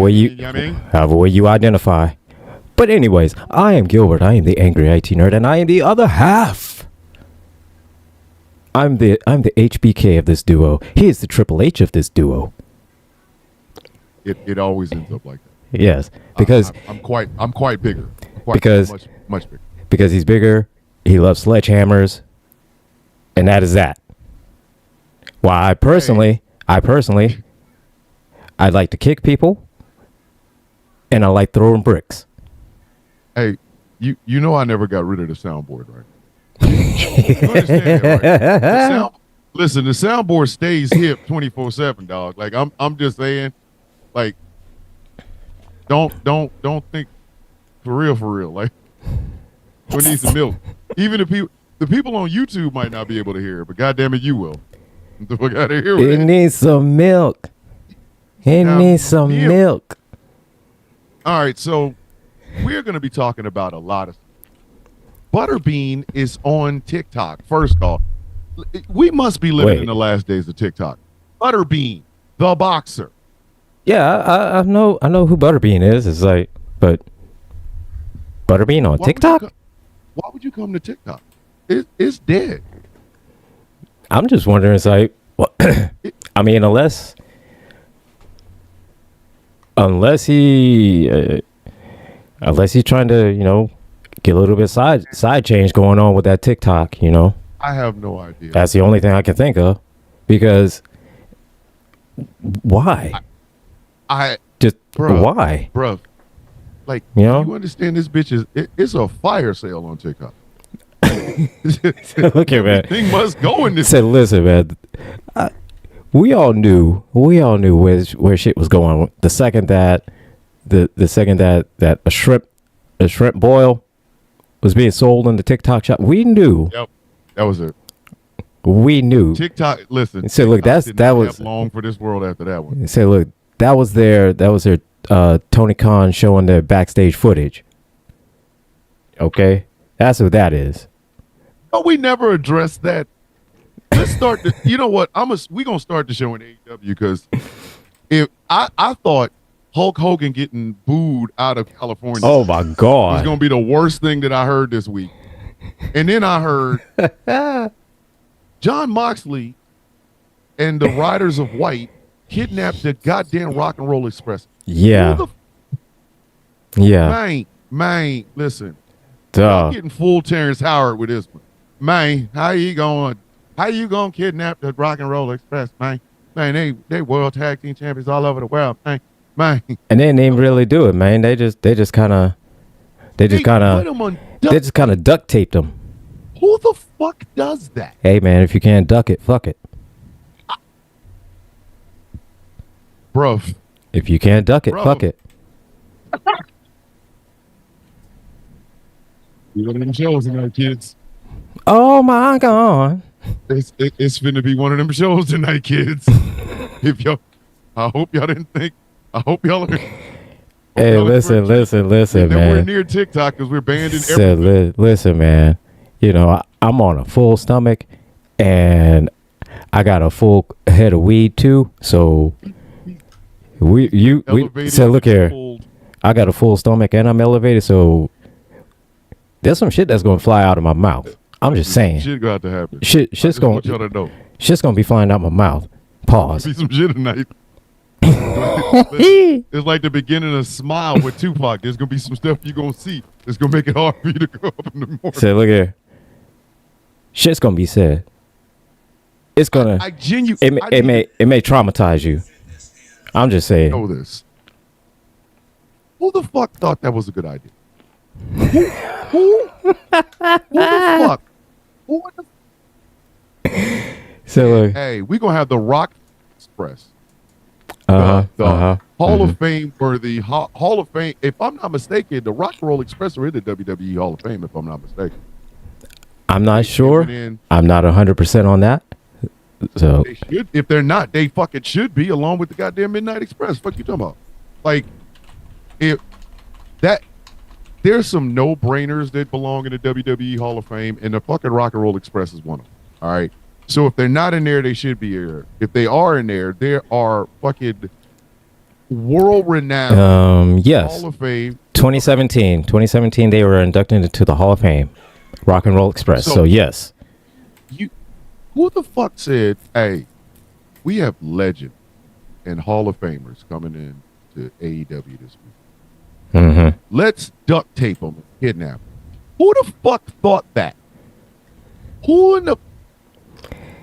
way however way you identify. But anyways, I am Gilbert. I am the angry IT nerd, and I am the other half. I'm the HBK of this duo. He is the Triple H of this duo. It always ends up like that. Yes, because I'm quite bigger. Much bigger. Because he's bigger. He loves sledgehammers, and that is that. Why I personally, I like to kick people, and I like throwing bricks. Hey, you know I never got rid of the soundboard, right? You understand that, right? Listen, the soundboard stays hip 24/7, dog. Like I'm just saying, like, don't think for real. Like, we need some milk. Even the people on YouTube might not be able to hear it, but goddamn it, you will. We gotta hear it. It needs some milk. It needs some milk. All right, so we're going to be talking about a lot of stuff. Butterbean is on TikTok. First off, we must be living in the last days of TikTok. Butterbean, the boxer. Yeah, I know who Butterbean is. It's like, but Butterbean on TikTok? Why would you come to TikTok? It's dead. I'm just wondering. It's like, well, I mean, unless he's trying to, get a little bit side change going on with that TikTok, I have no idea. That's the only thing I can think of, because why? Why? Bruh. Like, you understand this bitch it's a fire sale on TikTok. Look here, man. Everything must go in this. Said, listen, man. We all knew where shit was going. The second that a shrimp boil was being sold in the TikTok shop, we knew. Yep, that was it. We knew. TikTok. Listen. Say, look, that was long for this world after that one. Say, look, that was their Tony Khan showing their backstage footage. Okay, that's what that is. But we never addressed that. Let's start. You know what? We gonna start the show in AEW, because if I thought Hulk Hogan getting booed out of California, oh my God, was gonna be the worst thing that I heard this week. And then I heard John Moxley and the Riders of White kidnapped the goddamn Rock and Roll Express. Yeah. Man, listen. Duh. I'm getting full Terrence Howard with this one. Man, how you gonna kidnap the Rock and Roll Express, man? Man, they world tag team champions all over the world, man. And they didn't even really do it, man. They just kind of duct taped them. Who the fuck does that? Hey, man, if you can't duck it, fuck it. Bruh. If you can't duck it, fuck it. One of them shows tonight, kids. Oh my God. It's finna be one of them shows tonight, kids. I hope y'all didn't think. I hope y'all are. Hey, listen, man. We're near TikTok because we're banned in everything. Listen, man. I'm on a full stomach, and I got a full head of weed too. So we said, look here. I got a full stomach and I'm elevated, so there's some shit that's gonna fly out of my mouth. I'm just saying. Shit got to happen. Shit's gonna be flying out my mouth. Pause. Be some shit tonight. It's like the beginning of Smile with Tupac. There's gonna be some stuff you're gonna see. It's gonna make it hard for you to go up in the morning. Say, look here. Shit's gonna be said. It's gonna. It may traumatize you. I'm just saying. Know this. Who the fuck thought that was a good idea? Who the fuck? Who the So look. Hey, we gonna have the Rock Express. Hall of Fame, or the Hall of Fame. If I'm not mistaken, the Rock and Roll Express are in the WWE Hall of Fame. If I'm not mistaken. I'm not sure. I'm not 100% on that. So they should. If they're not, they fucking should be, along with the goddamn Midnight Express. Fuck you talking about? Like, if that, there's some no-brainers that belong in the WWE Hall of Fame, and the fucking Rock and Roll Express is one of them. All right. So if they're not in there, they should be here. If they are in there, there are fucking world-renowned Yes. Hall of Fame. 2017, they were inducted into the Hall of Fame, Rock and Roll Express. So yes. Who the fuck said, hey, we have legend and Hall of Famers coming in to AEW this week. Mm-hmm. Let's duct tape them and kidnap them. Who the fuck thought that? Who in the...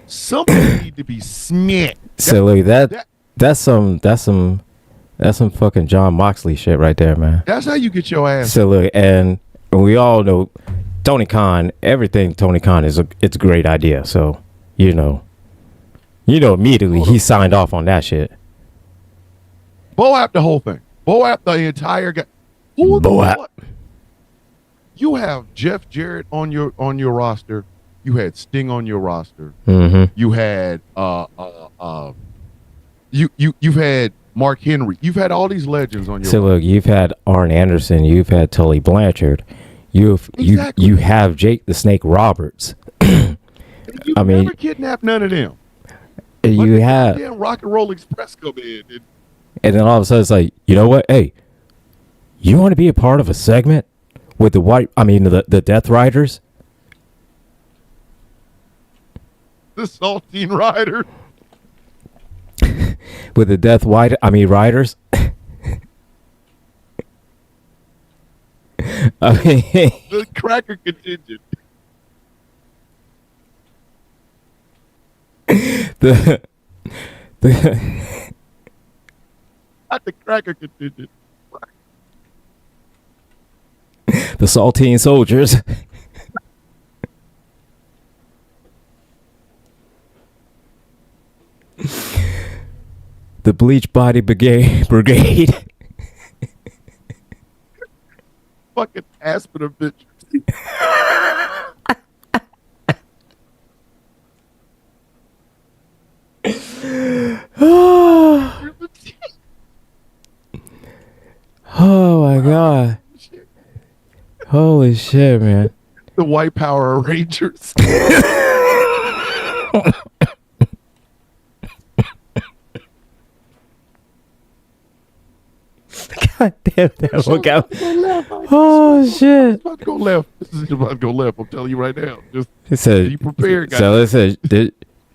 Something need to be smacked. So look, that's some fucking John Moxley shit right there, man. That's how you get your ass. So look, and we all know Tony Khan. Everything Tony Khan it's a great idea. So you know, immediately he signed off on that shit. Boap the whole thing. Boap the entire guy. Who the fuck? You have Jeff Jarrett on your roster. You had Sting on your roster. Mm-hmm. You had you've had Mark Henry. You've had all these legends on your So look, you've had Arn Anderson. You've had Tully Blanchard. You have Jake the Snake Roberts. You never kidnapped none of them. You have Rock and Roll Express come in. And then all of a sudden it's like, you know what? Hey, you want to be a part of a segment with the Death Riders? The Saltine Rider. With the Riders? The Cracker Contingent. Not the Cracker Contingent. The Saltine Soldiers. The Bleach Body Brigade. Fucking Aspen Avengers. Oh my god. Holy shit, man. The White Power Rangers. God damn that. Look out. Oh shit. It's about to go left. This is about to go left. I'm telling you right now. Just be prepared, guys. So listen,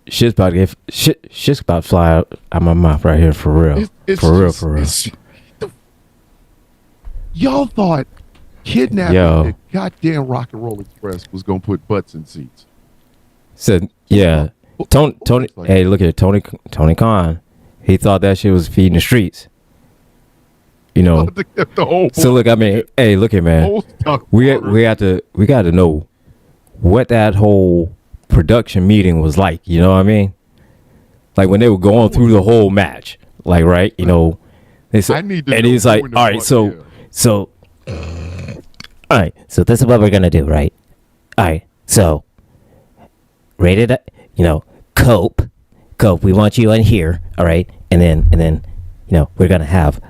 shit's about to fly out my mouth right here for real. For real. Y'all thought kidnapping the goddamn Rock and Roll Express was gonna put butts in seats. Said yeah. Tony hey, look at Tony Khan. He thought that shit was feeding the streets. You know. So look, hey, look here, man. We got to know what that whole production meeting was like. You know what I mean? Like when they were going through the whole match, like right, you know. They said, and he's like, all right, so, all right, so this is what we're gonna do, right? All right, so rated, Cope, we want you in here, all right, and then, we're gonna have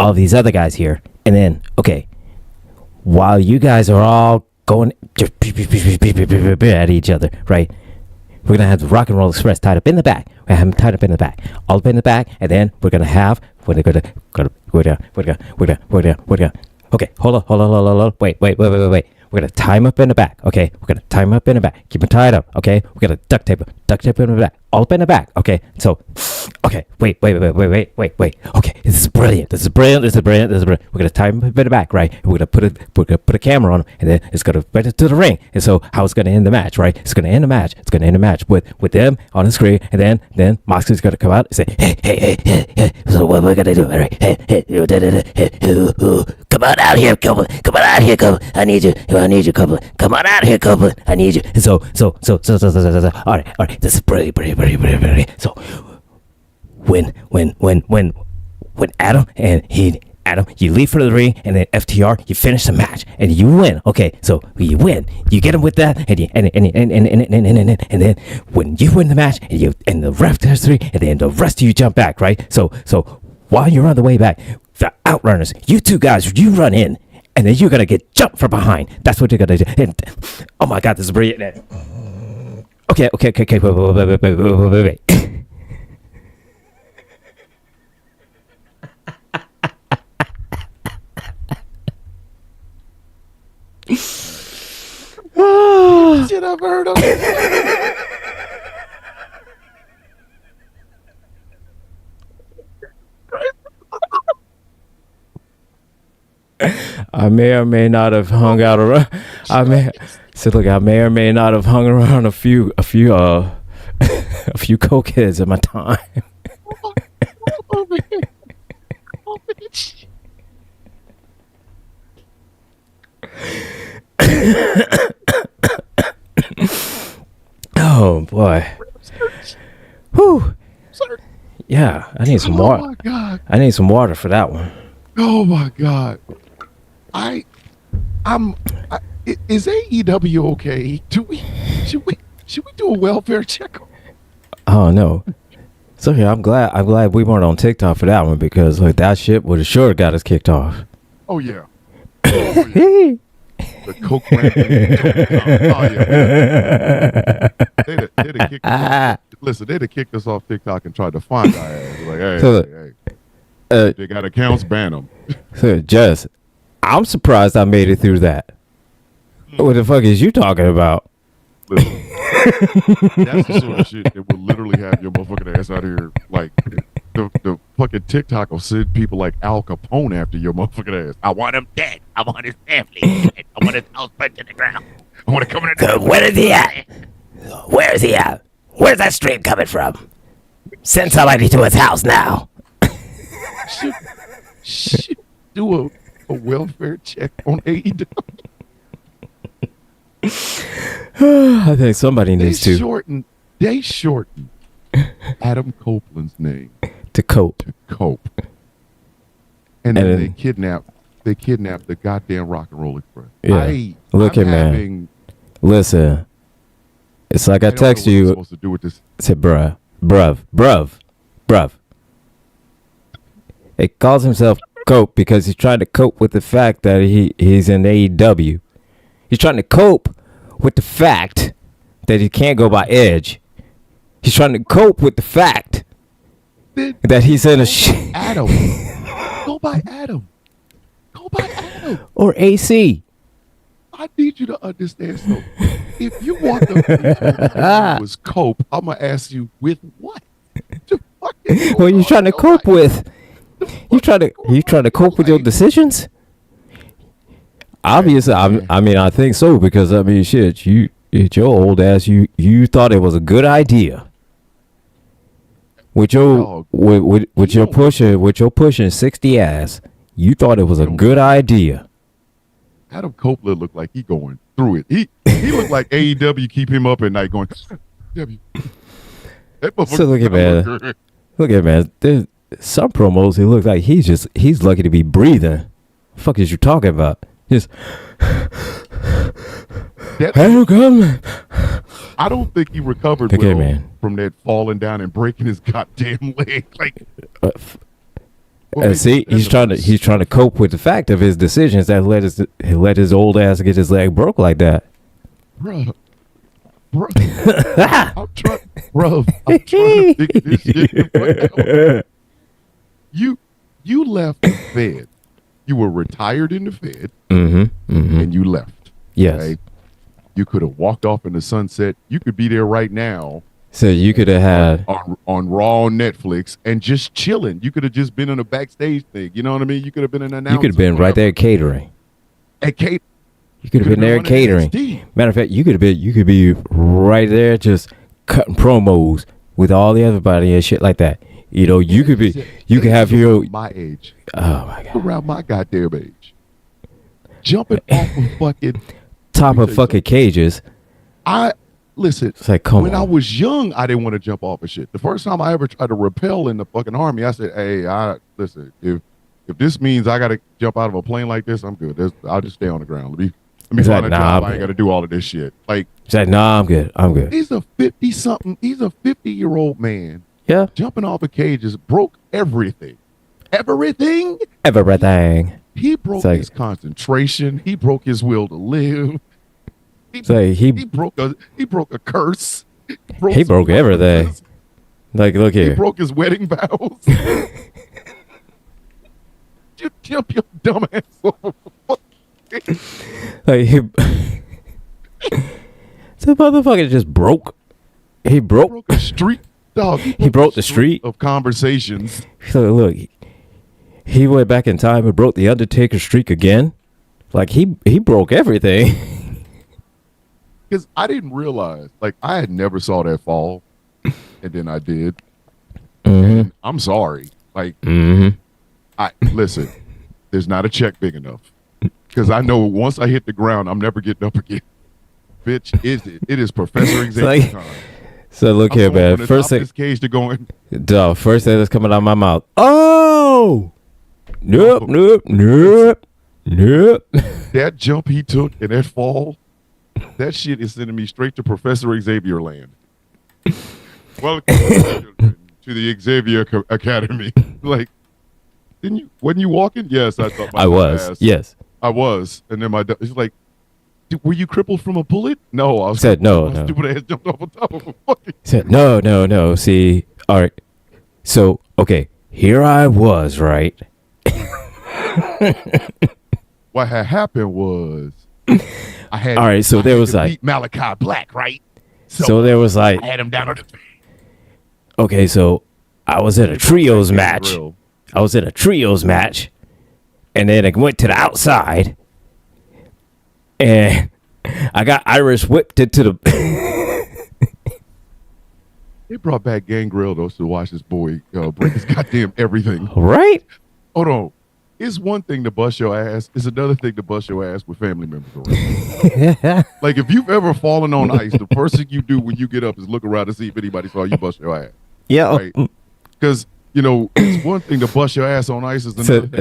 all these other guys here, and then okay, while you guys are all going at each other, right? We're gonna have the Rock and Roll Express tied up in the back. We're gonna have them tied up in the back, all up in the back, and then we're gonna have okay, hold on, wait. We're gonna tie him up in the back, okay? We're gonna tie him up in the back, keep him tied up, okay? We're gonna duct tape him in the back, all up in the back, okay? So, okay, wait. Okay, this is brilliant. We're gonna tie him up in the back, right? And we're gonna put a camera on him, and then it's gonna right into the ring. And so, how it's gonna end the match, right? It's gonna end the match with them on the screen, and then Moxley's gonna come out and say, hey. So what we're gonna do, all right? Hey, come on out here, couple. I need you, couple. Come on out here, couple. I need you. And so, all right. This is brilliant. So, when Adam, you leave for the ring, and then FTR, you finish the match, and you win. Okay, so you win. You get him with that, and then when you win the match, and the ref does 3, and then the rest of you jump back, right? So while you're on the way back, the Outrunners, you two guys, you run in, and then you're gonna get jumped from behind. That's what you're gonna do. And oh my God, this is brilliant. Okay. Wait. shit I've heard of. I may or may not have hung out around. I may or may not have hung around a few a few cokeheads in my time. Oh boy. Whew. Yeah, I need some water. Oh my God. I need some water for that one. Oh my God. Is AEW okay? Should we do a welfare check? Oh no. So yeah, I'm glad we weren't on TikTok for that one, because like that shit would have sure got us kicked off. Oh yeah. Oh, yeah. The coke rampant. Oh yeah. They'd have kicked us off. Listen, they'd have kicked us off TikTok and tried to find our ass. Like, hey, they got accounts, ban them. So Jess, I'm surprised I made it through that. What the fuck is you talking about? Listen, that's the sort of shit that will literally have your motherfucking ass out here. Like, the fucking TikTok will send people like Al Capone after your motherfucking ass. I want him dead. I want his family dead. I want his house burnt to the ground. I want to come in. So where is he at? Where is he at? Where's that stream coming from? Send somebody to his house now. Should do a welfare check on AEW. I think somebody needs to. They shortened Adam Copeland's name to Cope. And then they kidnapped the goddamn Rock and Roll Express. Yeah. Look at man. Listen. It's like I text you. Supposed to do with this. Say, bruv. It calls himself Cope because he's trying to cope with the fact that he's in AEW. He's trying to cope with the fact that he can't go by Edge. He's trying to cope with the fact that he's in a Adam. Go by Adam. Or AC. I need you to understand something. If you want the was cope, I'm gonna ask you with what? What are you trying to cope with? You trying to cope with your decisions? Obviously, I mean, I think so, because I mean, shit, your old ass, you thought it was a good idea. With your pushing 60 ass, you thought it was a good idea. Adam Copeland looked like he going through it. He looked like AEW keep him up at night going. W. So look at man. There's some promos. He looks like he's lucky to be breathing. The fuck is you talking about? Just Adam Copeland. I don't think he recovered from that falling down and breaking his goddamn leg. Like, see, he's trying to cope with the fact of his decisions that let his old ass get his leg broke like that. Bro, I'm trying to figure this shit out. You left the Fed. You were retired in the Fed, and you left. Yes. Okay? You could have walked off in the sunset. You could be there right now. So you could have had on Raw on Netflix and just chilling. You could have just been in a backstage thing. You know what I mean? You could have been an announcer. You could have been right there catering. You could have been there catering. NXT. Matter of fact, you could be right there just cutting promos with all the everybody and shit like that. You know, you could have your my age. Oh my god. Around my goddamn age. Jumping off of fucking top of fucking cages. Listen, it's like, come when on. I was young, I didn't want to jump off of shit. The first time I ever tried to rappel in the fucking army, I said, hey, listen, if this means I got to jump out of a plane like this, I'm good. I'll just stay on the ground. Let me find a job. I ain't got to do all of this shit. Like, said, nah, I'm good. He's a 50-year-old man. Yeah. Jumping off of cages, broke everything. Everything. He broke his concentration. He broke his will to live. He broke a curse. He broke everything. Like, look here. He broke his wedding vows. You jump your dumb ass over. Like The motherfucker just broke. He broke. Broke a street, dog. He broke the street of conversations. Look, he went back in time and broke the Undertaker streak again. Like he broke everything. Because I didn't realize, like, I had never saw that fall, and then I did. And I'm sorry. Like, I listen. There's not a check big enough. Because I know once I hit the ground, I'm never getting up again. Bitch, it is Professor Xavier time. So look here, man. First thing, cage to going. Dog, first thing that's coming out of my mouth. Oh, nope. That jump he took and that fall, that shit is sending me straight to Professor Xavier land. Welcome to the Xavier Academy. Like, wasn't you walking? Yes, I thought. I was. Ass. Yes, I was. And then he's like, were you crippled from a bullet? No, I was. Said no. Stupid ass jumped off on top of a fucking. Said no. See, all right. So okay, here I was, right. What had happened was, I had. All right, so there was like beat Malachi Black, right? So there was like. I had him down on the. Okay, so I was in a trios match. And then I went to the outside, and I got Irish whipped into the. They brought back Gangrel though to watch this boy break his goddamn everything. Right? Hold on. It's one thing to bust your ass. It's another thing to bust your ass with family members around. Like, if you've ever fallen on ice, the first thing you do when you get up is look around to see if anybody saw you bust your ass. Yeah. Right? Because, it's one thing to bust your ass on ice. It's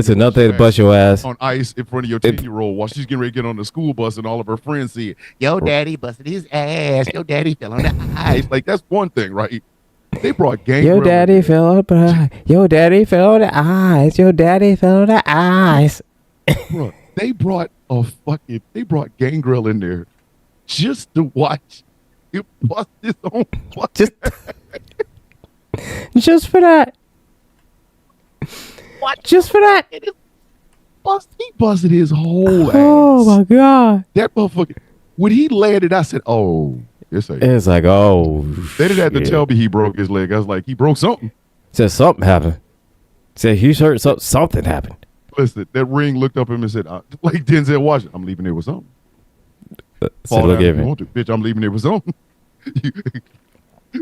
another thing to bust your ass on ice in front of your 10-year-old while she's getting ready to get on the school bus and all of her friends see it. Yo, daddy busted his ass. Yo, daddy fell on the ice. Like, that's one thing, right? They brought Gangrel. Your daddy fell up. Your daddy fell on the ice. Your daddy fell on the ice. Bro, they brought Gangrel in there just to watch him bust his own just for that. What? Just for that. He busted his whole ass. Oh my god. That motherfucker. When he landed, I said, "Oh, it's like, oh." They didn't have to tell me he broke his leg. I was like, he broke something. Said something happened. Said he's hurt. Something happened. Listen, that ring looked up at him and said, like Denzel Washington, "I'm leaving there with something." So look at me, bitch. I'm leaving there with something.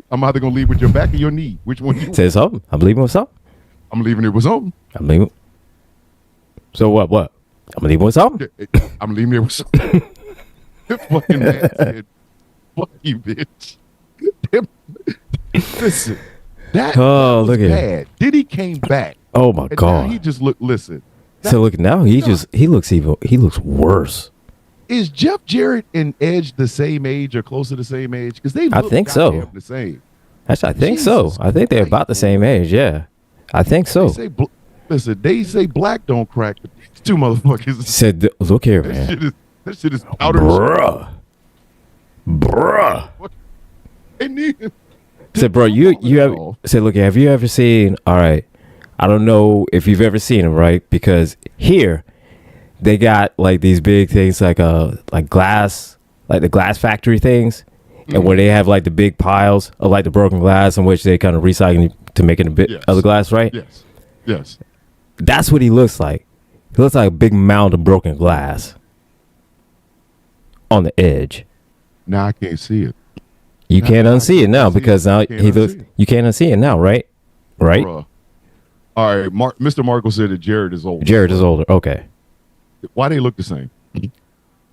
I'm either gonna leave with your back or your knee. Which one? You say something. I'm leaving with something. I'm leaving there with something. I'm leaving. So what? I'm leaving with something. I'm leaving there with something. Fucking man said, "Fuck you, bitch." Listen, that was look bad. at Then he came back. Oh my god. He just looked. Listen. So look now. He looks evil. He looks worse. Is Jeff Jarrett and Edge the same age or close to the same age? Because they look I think so. The same. Actually, I think so. I think they're about the same age. Yeah, I think so. They say black don't crack. But these two motherfuckers said, "Look here, man. That shit is powder." Bruh. And then, said, bro, you have said, look, have you ever seen? All right, I don't know if you've ever seen them, right? Because here they got like these big things like glass, like the glass factory things, and where they have like the big piles of like the broken glass in which they kind of recycling to make it a bit of the glass, right? Yes. That's what he looks like. He looks like a big mound of broken glass on the edge. Now I can't see it. You can't unsee it now because now he looks. You can't unsee it now, right? Right. Bruh. All right, Mr. Markle said that Jared is older. Jared is older. Okay. Why they look the same? Them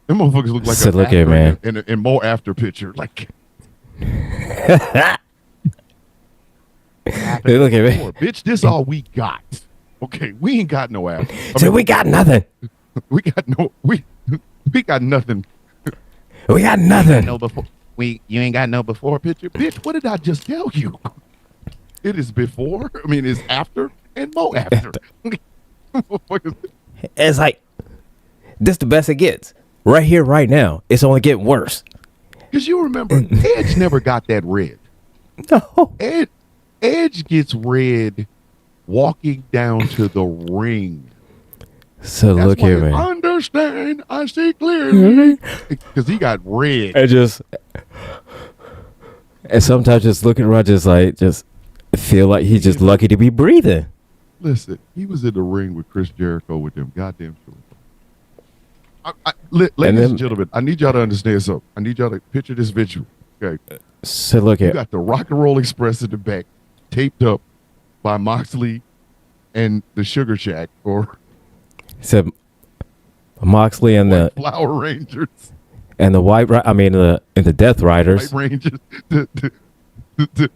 motherfuckers look like so look here, man. In more after picture, like. Hey, look at me, bitch. This all we got. Okay, we ain't got no after. So we got nothing. We got nothing. We got nothing. No before. You ain't got no before picture, bitch. What did I just tell you? It is before. I mean, it's after and more after. It's like this the best it gets. Right here, right now. It's only getting worse. Because you remember, Edge never got that red. No. Edge gets red walking down to the ring. So That's look here, man. understand. I see clearly. Because he got red. And sometimes just looking around, just feel like he's just lucky to be breathing. Listen, he was in the ring with Chris Jericho with them goddamn shorts. Ladies and gentlemen, I need y'all to understand something. I need y'all to picture this visual. Okay. So look You at got the Rock and Roll Express in the back, taped up by Moxley and the Sugar Shack, or Moxley and the Flower Rangers and the and the Death Riders, White Rangers, the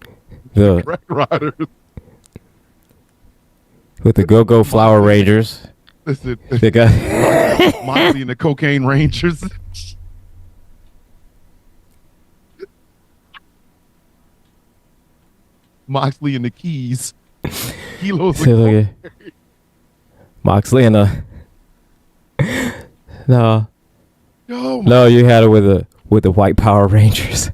Crack Riders with the Go-Go Flower Rangers. Listen, They got Moxley and the Cocaine Rangers. Moxley and the Keys. Kilos of look at Moxley and the no, you had it with the White Power Rangers.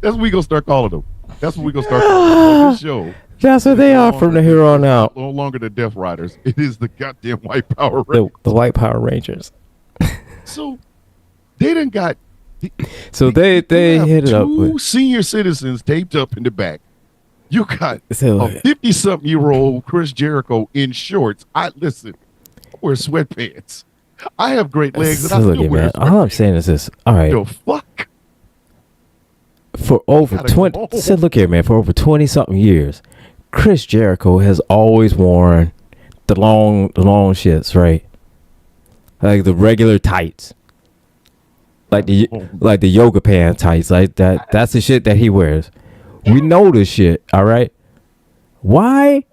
That's what we gonna start calling them. That's what we gonna start calling them on this show. That's what they are from here on out. No longer the Death Riders. It is the goddamn White Power Rangers. The White Power Rangers. So they done got. So they hit it up two with senior citizens taped up in the back. You got a So- 50-something-year-old Chris Jericho in shorts. I wear sweatpants. I have great legs, and So I look still at wear man. sweatpants. All I'm saying is this. All right. The fuck? For over Gotta go 20 home. so look here, man, for over 20 something years, Chris Jericho has always worn the long shits, right? Like the regular tights. Like the yoga pant tights, like that. That's the shit that he wears. We know this shit, all right? Why?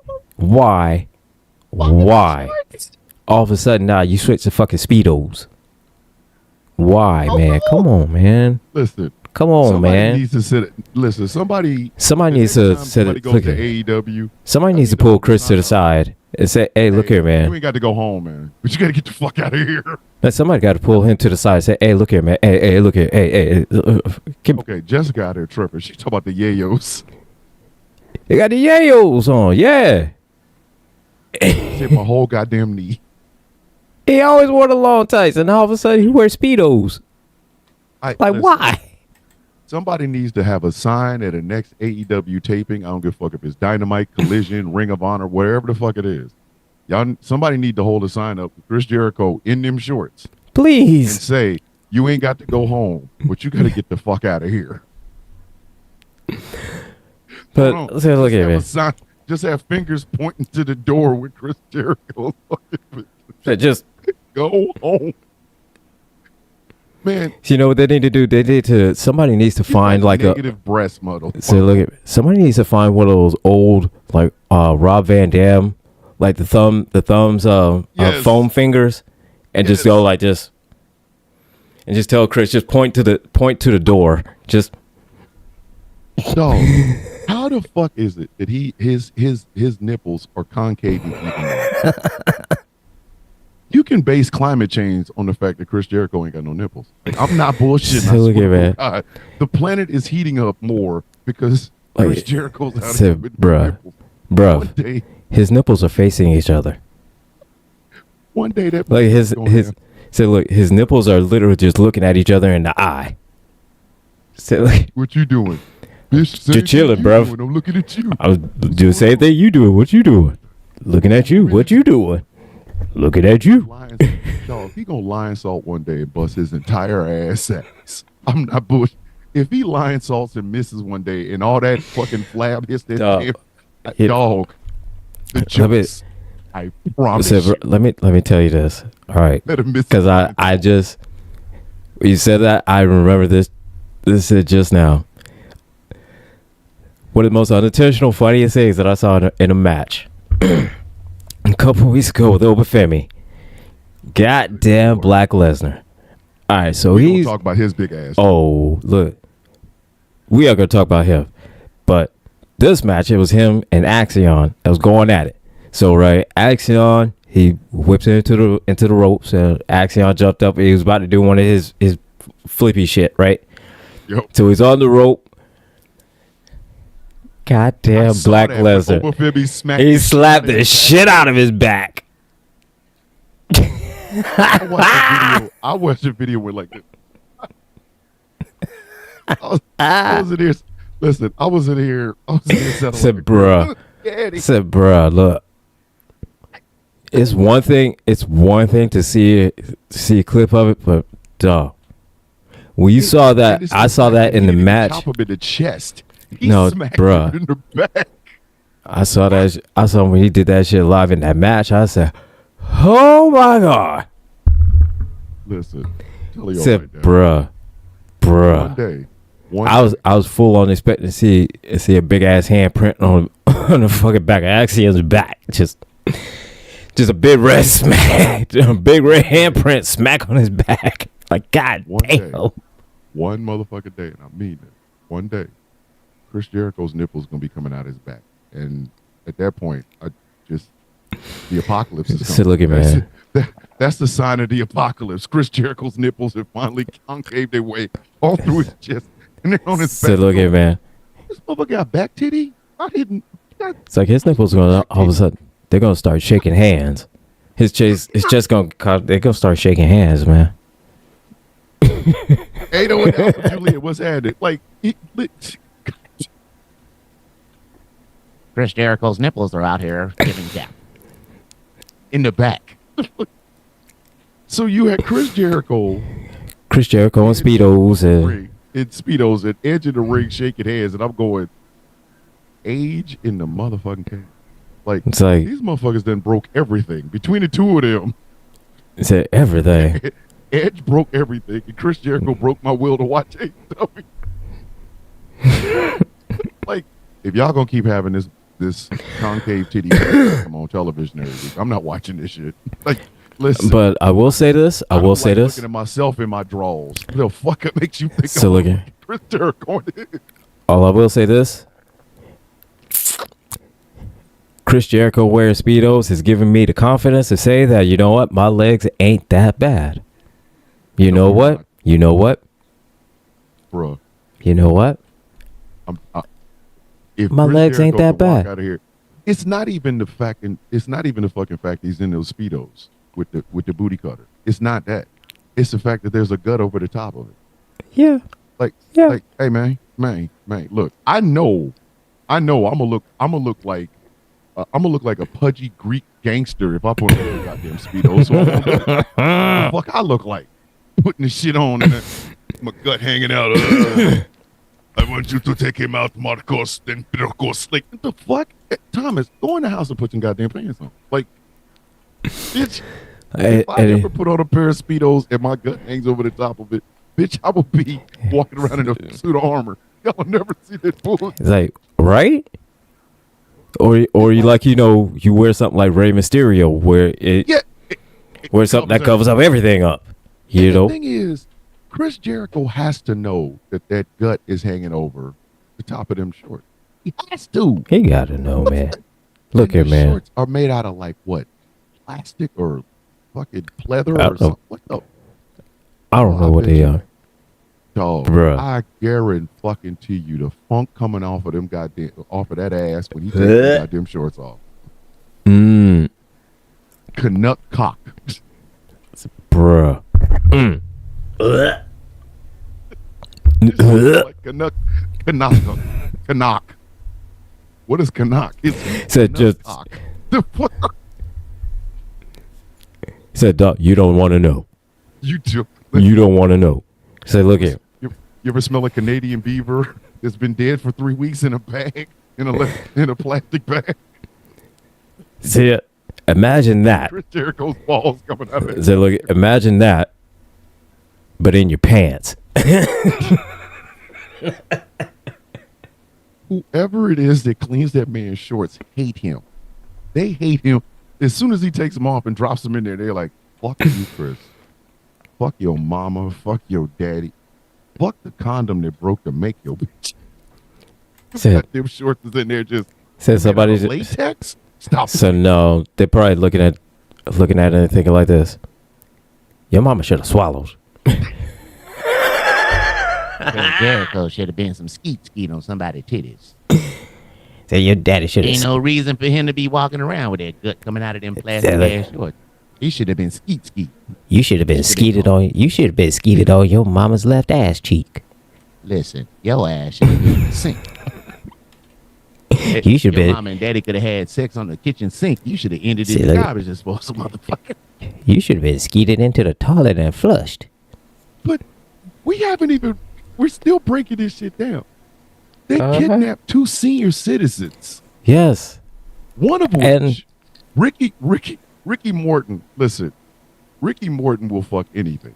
All of a sudden now you switch to fucking Speedos. Why, man? Come on, man. Listen. Come on, Somebody man. needs to sit. Listen, somebody Needs to somebody goes look to here. AEW. Somebody needs to pull Chris to the side and say, "Hey, look here, You man." ain't got to go home, man. But you got to get the fuck out of here. Man, somebody got to pull him to the side and say, "Hey, look here, man. Hey, look here. Hey, Okay, Jessica out there tripping. She talking about the yayos. they got the yayos on, yeah." Hit my whole goddamn knee. He always wore the long tights, and all of a sudden he wears Speedos. Like, Listen, why? Somebody needs to have a sign at the next AEW taping. I don't give a fuck if it's Dynamite, Collision, Ring of Honor, wherever the fuck it is. Y'all, somebody need to hold a sign up with Chris Jericho in them shorts and Please. say, you ain't got to go home, but you got to get the fuck out of here. But Hold on. say, look Just at have me. a sign, just have fingers pointing to the door with Chris Jericho. Just, Go home. Man, you know what they need to do? Somebody needs to find like a. negative breast model. So look at somebody needs to find one of those old like Rob Van Dam, like the thumbs Yes. foam fingers, and just go like this, and just tell Chris just point to the door. Just Dog, how the fuck is it that his nipples are concave and even? You can base climate change on the fact that Chris Jericho ain't got no nipples. Like, I'm not bullshitting. I Look swear at to God. The planet is heating up more because Like, Chris Jericho's out so, here with no nipples. One day, his nipples are facing each other. one day that Like his gonna happen. so look, his nipples are literally just looking at each other in the eye. So like, What you doing? Bitch, same chilling, thing you bruv. doing. I'm looking at you. I was doing the same thing you doing. What you doing? Looking at you. What you doing? Looking at you. Dog, he gonna lion salt one day and bust his entire ass. I'm not bush. If he lion salts and misses one day and all that fucking flab hits that Dog. damn dog, the jokes, I promise So, you. let me tell you this. All right, Let him miss because it. I just when you said that, I remember this is just now. One of the most unintentional, funniest things that I saw in a match a couple weeks ago with Obafemi. Goddamn Black Lesnar. All right, so We gonna he's talk about his big ass. oh look, we are gonna talk about him, but this match it was him and Axion that was going at it. So right, Axion he whips it into the ropes and Axion jumped up. He was about to do one of his flippy shit, right? Yep. So he's on the rope. Goddamn Black Lesnar. Obafemi smacked He his slapped shit the shit out of his back. I watched a video with like this. I was in here. Listen, I was in here. Said, bruh. Said, bruh, look. It's one thing. It's one thing to see a clip of it, but dog. When you saw that, I saw that in the match. Top of it, the chest. He no, bruh. In the back. I saw that. I saw when he did that shit live in that match. I said, "Oh my god!" Listen, said, right bruh. One day, I was full on expecting to see a big ass handprint on the fucking back of Axiom's back. Just a big red smack, a big red handprint smack on his back. Like, god damn. One motherfucking day, and I mean it. One day, Chris Jericho's nipples gonna be coming out his back, and at that point, the apocalypse is coming. So look at man. That's the sign of the apocalypse. Chris Jericho's nipples have finally concaved their way all through his chest, and they're on his back. So look at man. This motherfucker got back titty. I didn't. It's like his nipples gonna all of a sudden they're gonna start shaking hands. His chest they're gonna start shaking hands, man. Hey, no, Juliet, what's happening? Like, Chris Jericho's nipples are out here giving death. In the back. So you had Chris Jericho and Speedos and Speedos at edge of the ring shaking hands, and I'm going, age in the motherfucking cave. Like, it's like these motherfuckers done broke everything between the two of them. It's everything. Edge broke everything, and Chris Jericho broke my will to watch AEW. Like, if y'all gonna keep having this concave titty come on television every week, I'm not watching this shit. Like, listen. But I will say this. Looking at myself in my drawers. What the fuck it makes you think? So looking. Chris Jericho. All I will say this. Chris Jericho wearing Speedos has given me the confidence to say that, you know what, my legs ain't that bad. You know what? You know what? Bruh. You know what? If my Chris legs Jericho ain't that bad. Out of here, it's not even the fucking fact he's in those Speedos with the booty cutter. It's not that. It's the fact that there's a gut over the top of it. Yeah. Like, hey man, look, I know I'm gonna look like a pudgy Greek gangster if I put on a goddamn Speedo. So what the fuck I look like? Putting the shit on and my gut hanging out. I want you to take him out, Marcos, then Marcos. Like, what the fuck? Thomas, go in the house and put your goddamn pants on. Like, bitch, if I ever put on a pair of Speedos and my gut hangs over the top of it, bitch, I will be walking around in a suit of armor. Y'all never see that bullshit. It's like, right? Or you like, you wear something like Rey Mysterio where wear something that covers up everything up. You know? The thing is, Chris Jericho has to know that gut is hanging over the top of them shorts. He has to. He got to know, man. Look here, man. Shorts are made out of like what? Plastic or fucking pleather or something? What the? I don't know what they are. Dog, bruh. I guarantee you the funk coming off of that ass when he takes the goddamn shorts off. Canuck cock. Bruh. Like Canuck. What is Canuck? It's said just cock. Said, Doc, you don't want to know. You don't want to know. Say, look here. You ever smell a Canadian beaver that's been dead for 3 weeks in a bag, in a plastic bag? See, imagine that. Chris Jericho's balls coming out of it. Say, look, imagine that, but in your pants. Whoever it is that cleans that man's shorts hate him. They hate him. As soon as he takes them off and drops them in there, they're like, fuck you, Chris. Fuck your mama. Fuck your daddy. Fuck the condom that broke to make your bitch. Got them shorts is in there just. Said somebody latex? Stop. So no, they're probably looking at it and thinking like this. Your mama should have swallowed. Jericho should have been some skeet on somebody's titties. Say your daddy should have. Ain't no reason for him to be walking around with that gut coming out of them plastic ass shorts. He should have been skeet. You should have been skeeted on. You should have been skeeted on your mama's left ass cheek. Listen, your ass should have been in the sink. You should Your be. mom and daddy could have had sex on the kitchen sink. You should have ended in the garbage disposal, motherfucker. You should have been skeeted into the toilet and flushed. But we're still breaking this shit down. They kidnapped 2 senior citizens. Yes. One of which, Ricky Morton. Listen, Ricky Morton will fuck anything.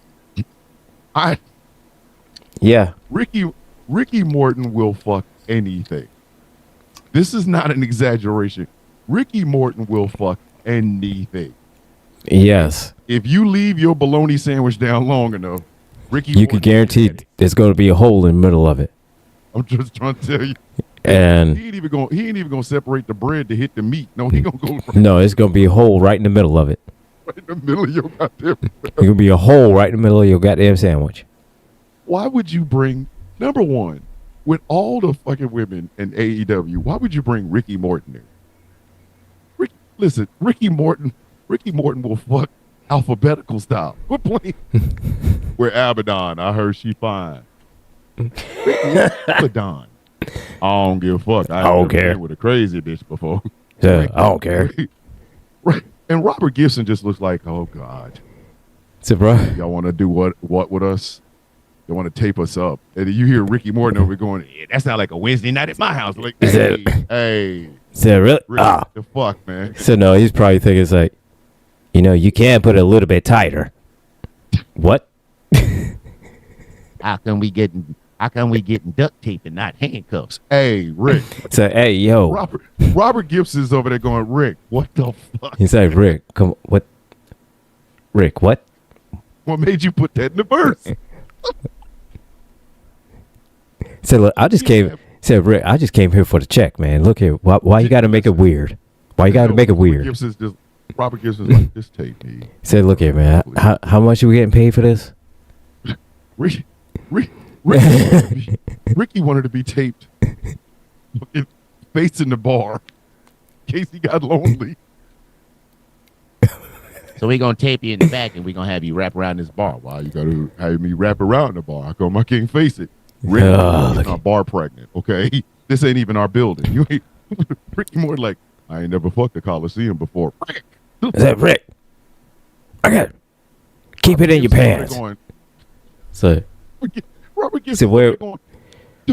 Yeah. Ricky Morton will fuck anything. This is not an exaggeration. Ricky Morton will fuck anything. Yes. If you leave your bologna sandwich down long enough, you can guarantee there's going to be a hole in the middle of it. I'm just trying to tell you. And he ain't even gonna separate the bread to hit the meat. No, he gonna go no, it's going to be a hole right in the middle of it. right in the middle of your goddamn. It's going to be a hole right in the middle of your goddamn sandwich. Why would you bring, number one, with all the fucking women in AEW, why would you bring Ricky Morton in? Listen, Ricky Morton will fuck alphabetical style. Quit playing. We're Abaddon. I heard she fine. Abaddon. I don't give a fuck. I don't never care. been with a crazy bitch before. Yeah, I don't care. Right. And Robert Gibson just looks like, oh God. So, bro. Y'all want to do what with us? You want to tape us up? And you hear Ricky Morton over going, yeah, that sounds like a Wednesday night at my house. Like, hey, Is that really? Rick, the fuck, man. So no, he's probably thinking it's like, you can put it a little bit tighter. What? How come we getting duct tape and not handcuffs? Hey, Rick. So hey, yo. Robert Gibson's over there going, Rick, what the fuck? He's like, Rick, come, what? Rick, what? What made you put that in the verse? So look, I just came. Said Rick, I just came here for the check, man. Look here, why you got to make it weird? Why you got to make it weird? Robert Gibson's like, just tape me. Said, look here, man. How much are we getting paid for this? Ricky wanted to be taped facing the bar in case he got lonely. So we're going to tape you in the back and we're going to have you wrap around this bar. Why you got to have me wrap around the bar? How come I can't face it? Ricky is not bar pregnant, okay? This ain't even our building. You ain't Ricky Moore like, I ain't never fucked a Coliseum before. Is that Rick? Okay. Keep it in your pants. So Robert Gibson. So where?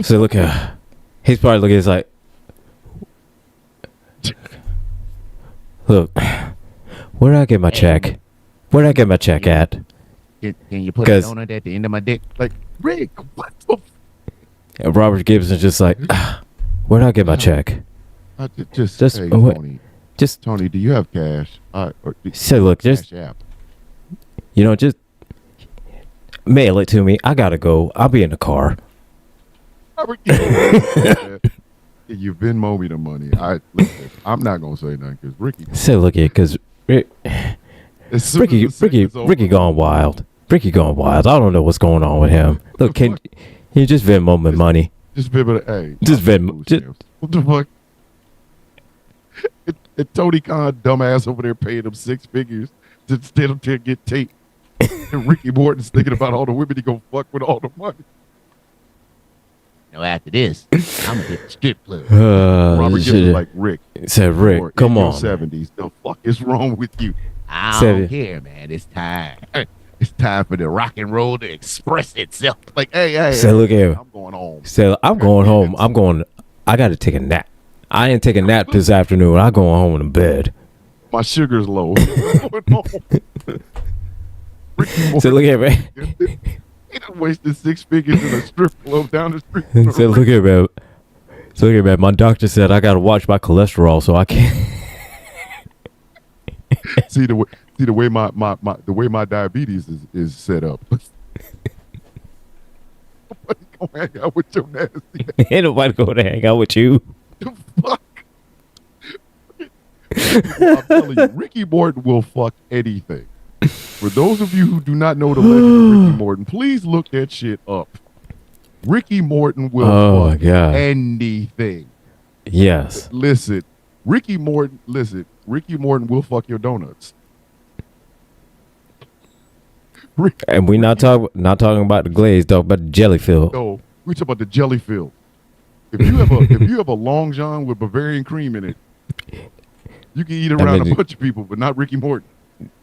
So look, he's probably looking. He's like, look, where did I get my check? Where did I get my check at? Can you put a donut at the end of my dick? Like, Rick, what the? And Robert Gibson's just like, where did I get my check? Just hey, Tony. Just Tony, do you have cash? So look, just just mail it to me. I gotta go. I'll be in the car. Robert You've been Venmo me the money. I'm not gonna say nothing because Ricky. So look here, because Ricky gone wild. Ricky gone wild. I don't know what's going on with him. Look, can you just Venmo me money? Just Venmo. Hey, just Venmo. What the fuck? And Tony Khan, dumbass over there, paying him 6 figures to stand up there and get taped. And Ricky Morton's thinking about all the women he gonna fuck with all the money. No, after this, I'm gonna hit the strip club. Robert Gibson like, Rick. Said, Rick, come on. 70s. The fuck is wrong with you? I don't care, man. It's time. It's time for the rock and roll to express itself. Like, hey. So look here. I'm going home. So I'm going home. I got to take a nap. I ain't taking a nap this afternoon. I'm going home in bed. My sugar's low. I'm going home. So look here, man. He done wasted 6 figures in a strip club down the street. So look here, man. My doctor said I got to watch my cholesterol, so I can't. See the way my diabetes is set up. Nobody gonna hang out with your nasty. Ain't nobody gonna hang out with you. The fuck. I'm telling you, Ricky Morton will fuck anything. For those of you who do not know the legend of Ricky Morton, please look that shit up. Ricky Morton will fuck anything. Yes. Listen, Ricky Morton will fuck your donuts. And we not talking about the glaze, talking about the jelly fill. No, we talk about the jelly fill. If you have a Long John with Bavarian cream in it, you can eat it around a bunch of people, but not Ricky Morton.